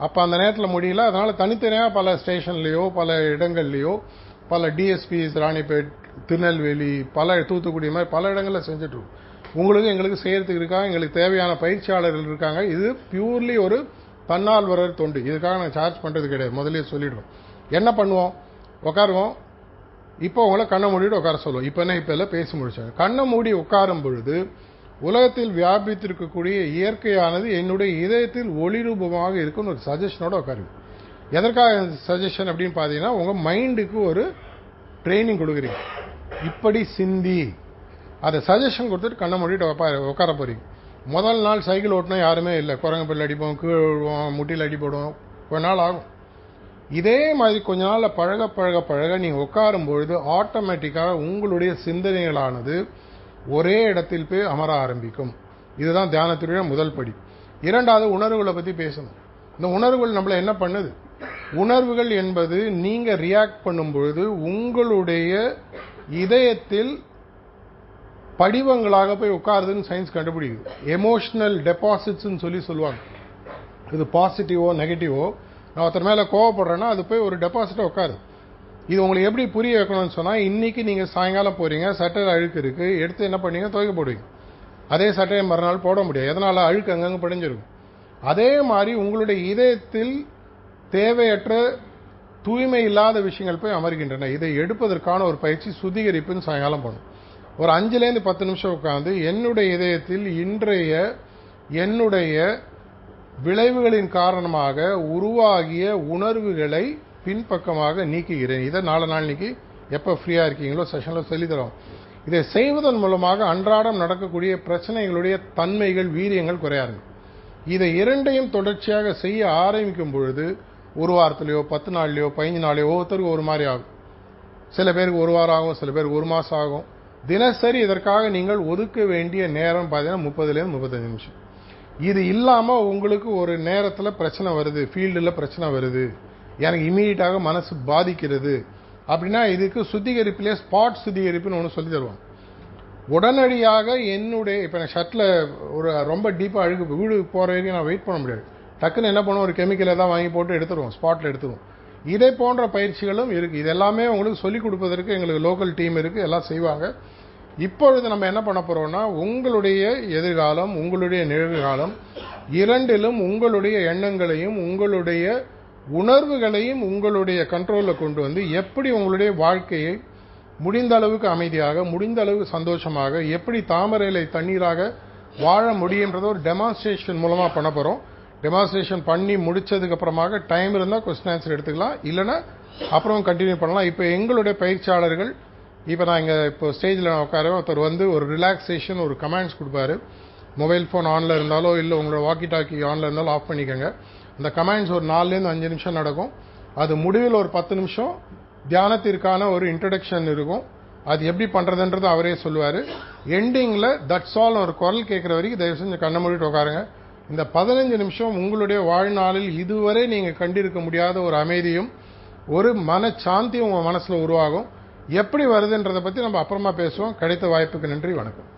அப்போ அந்த நேரத்தில் முடியல. அதனால தனித்தனியாக பல ஸ்டேஷன்லேயோ பல இடங்கள்லையோ பல டிஎஸ்பிஸ் ராணிப்பேட், திருநெல்வேலி, பல தூத்துக்குடி மாதிரி பல இடங்களில் செஞ்சுட்டு இருக்கோம். உங்களுக்கு எங்களுக்கு செய்யறதுக்கு இருக்காங்க, எங்களுக்கு தேவையான பயிற்சியாளர்கள் இருக்காங்க. இது பியூர்லி ஒரு தன்னால்வரர் தொண்டு. இதுக்காக நாங்கள் சார்ஜ் பண்றது கிடையாது. முதலே சொல்லிடுவோம். என்ன பண்ணுவோம், உட்காருவோம். இப்போ உங்களை கண்ணை மூடிட்டு உட்கார சொல்லுவோம். இப்போ என்ன, இப்போ எல்லாம் பேசி முடிச்சாங்க. கண்ணை மூடி உட்காரும் பொழுது உலகத்தில் வியாபித்திருக்கக்கூடிய இயற்கையானது என்னுடைய இதயத்தில் ஒளிரூபமாக இருக்குன்னு ஒரு சஜஷனோட உட்காருங்க. எதற்காக சஜஷன் அப்படின்னு பார்த்தீங்கன்னா, உங்க மைண்டுக்கு ஒரு ட்ரைனிங் கொடுக்குறீங்க. இப்படி சிந்தி அதை சஜஷன் கொடுத்துட்டு கண்ணை மூடிட்டு உட்கார போறீங்க. முதல் நாள் சைக்கிள் ஓட்டினா யாருமே இல்லை, குரங்கு பிள்ளை அடிப்போம், கீழே விழுவோம், முட்டியில் அடி போடுவோம், கொஞ்ச நாள் ஆகும். இதே மாதிரி கொஞ்ச நாள்ல பழக பழக பழக நீங்க உட்காரும் பொழுது ஆட்டோமேட்டிக்காக உங்களுடைய சிந்தனைகளானது ஒரே இடத்தில் போய் அமர ஆரம்பிக்கும். இதுதான் தியானத்துடைய முதல் படி. இரண்டாவது, உணர்வுகளை பத்தி பேசணும். இந்த உணர்வுகள் நம்மள என்ன பண்ணுது? உணர்வுகள் என்பது நீங்க ரியாக்ட் பண்ணும் பொழுது உங்களுடைய இதயத்தில் படிவங்களாக போய் உட்காருதுன்னு சயின்ஸ் கண்டுபிடிக்குது. எமோஷனல் டெபாசிட்ஸ் சொல்லுவாங்க. இது பாசிட்டிவோ நெகட்டிவோ, நான் ஒருத்தர் மேல கோவப்படுறேன்னா அது போய் ஒரு டெபாசிட்டா உட்காரு. இது உங்களுக்கு எப்படி புரிய வைக்கணும்னு சொன்னா, இன்னைக்கு நீங்க சாயங்காலம் போறீங்க, சட்டையில் அழுக்கு இருக்கு, எடுத்து என்ன பண்ணீங்க, துவைக்க போடுவீங்க. அதே சட்டையை மறுநாள் போட முடியாது. எதனால? அழுக்கு அங்கங்க படிஞ்சிருக்கும். அதே மாதிரி உங்களுடைய இதயத்தில் தேவையற்ற தூய்மை இல்லாத விஷயங்கள் போய் அமர்கின்றன. இதை எடுப்பதற்கான ஒரு பயிற்சி சுத்திகரிப்புன்னு சாயங்காலம் பண்ணும். ஒரு 5லேருந்து 10 நிமிஷம் உட்கார்ந்து என்னுடைய இதயத்தில் இன்றைய என்னுடைய விளைவுகளின் காரணமாக உருவாகிய உணர்வுகளை பின்பக்கமாக நீக்குகிறேன். இதை நாளைக்கு எப்ப ஃப்ரீயா இருக்கீங்களோ செஷன்ல சொல்லி தரோம். இதை செய்வதன் மூலமாக அன்றாடம் நடக்கக்கூடிய பிரச்சனைகளுடைய தன்மைகள், வீரியங்கள் குறையாது. இதை இரண்டையும் தொடர்ச்சியாக செய்ய ஆரம்பிக்கும் பொழுது ஒரு வாரத்திலேயோ 10 நாள்லயோ 15 நாள்லயோ ஒவ்வொருத்தருக்கு ஒரு மாதிரி ஆகும். சில பேருக்கு ஒரு வாரம் ஆகும், சில பேருக்கு ஒரு மாசம் ஆகும். தினசரி இதற்காக நீங்கள் ஒதுக்க வேண்டிய நேரம் பார்த்தீங்கன்னா 30லேருந்து 35 நிமிஷம். இது இல்லாம உங்களுக்கு ஒரு நேரத்துல பிரச்சனை வருது, ஃபீல்டுல பிரச்சனை வருது, எனக்கு இமீடியட்டாக மனசு பாதிக்கிறது அப்படின்னா, இதுக்கு சுத்திகரிப்பிலே ஸ்பாட் சுத்திகரிப்புன்னு ஒன்று சொல்லி தருவாங்க. உடனடியாக என்னுடைய இப்ப ஷர்ட்ல ஒரு ரொம்ப டீப்பா அழுகு வீடு போற வரைக்கும் நான் வெயிட் பண்ண முடியாது. டக்குன்னு என்ன பண்ணுவோம், ஒரு கெமிக்கல் ஏதாவது வாங்கி போட்டு எடுத்துருவோம், ஸ்பாட்ல எடுத்துருவோம். இதே போன்ற பயிற்சிகளும் இருக்கு. இது எல்லாமே உங்களுக்கு சொல்லிக் கொடுப்பதற்கு எங்களுக்கு லோக்கல் டீம் இருக்கு, எல்லாம் செய்வாங்க. இப்பொழுது நம்ம என்ன பண்ண போறோம்னா, உங்களுடைய எதிர்காலம், உங்களுடைய நிகழ்காலம் இரண்டிலும் உங்களுடைய எண்ணங்களையும் உங்களுடைய உணர்வுகளையும் உங்களுடைய கண்ட்ரோல்ல கொண்டு வந்து எப்படி உங்களுடைய வாழ்க்கையை முடிந்த அளவுக்கு அமைதியாக, முடிந்த அளவுக்கு சந்தோஷமாக, எப்படி தாமரையிலை தண்ணீராக வாழ முடியும்ன்றத ஒரு டெமான்ஸ்ட்ரேஷன் மூலமா பண்ண போறோம். டெமான்ஸ்ட்ரேஷன் பண்ணி முடிச்சதுக்கு அப்புறமாக டைம் இருந்தா கொஸ்டின் ஆன்சர் எடுத்துக்கலாம், இல்லைன்னா அப்புறம் கண்டினியூ பண்ணலாம். இப்ப எங்களுடைய பயிற்சியாளர்கள், இப்ப நான் இங்க இப்போ ஸ்டேஜ்ல உட்கார ஒருத்தர் வந்து ஒரு ரிலாக்ஸேஷன் ஒரு கமாண்ட்ஸ் கொடுப்பாரு. மொபைல் போன் ஆன்ல இருந்தாலோ இல்ல உங்களோட வாக்கி டாக்கி ஆன்ல இருந்தாலும் ஆஃப் பண்ணிக்கோங்க. அந்த கமாண்ட்ஸ் ஒரு 4லேருந்து 5 நிமிஷம் நடக்கும். அது முடிவில் ஒரு 10 நிமிஷம் தியானத்திற்கான ஒரு இன்ட்ரோடக்ஷன் இருக்கும். அது எப்படி பண்றதுன்றது அவரே சொல்லுவாரு. எண்டிங்ல தட்ஸ் ஆல் ஒரு குரல் கேட்கிற வரைக்கும் தயவு செஞ்சு கண்ணை மூடிட்டு உட்காருங்க. இந்த 15 நிமிஷம் உங்களுடைய வாழ்நாளில் இதுவரை நீங்க கண்டிருக்க முடியாத ஒரு அமைதியும் ஒரு மனச்சாந்தி உங்க மனசுல உருவாகும். எப்படி வருதுன்றதை பத்தி நம்ம அப்புறமா பேசுவோம். கிடைத்த வாய்ப்புக்கு நன்றி. வணக்கம்.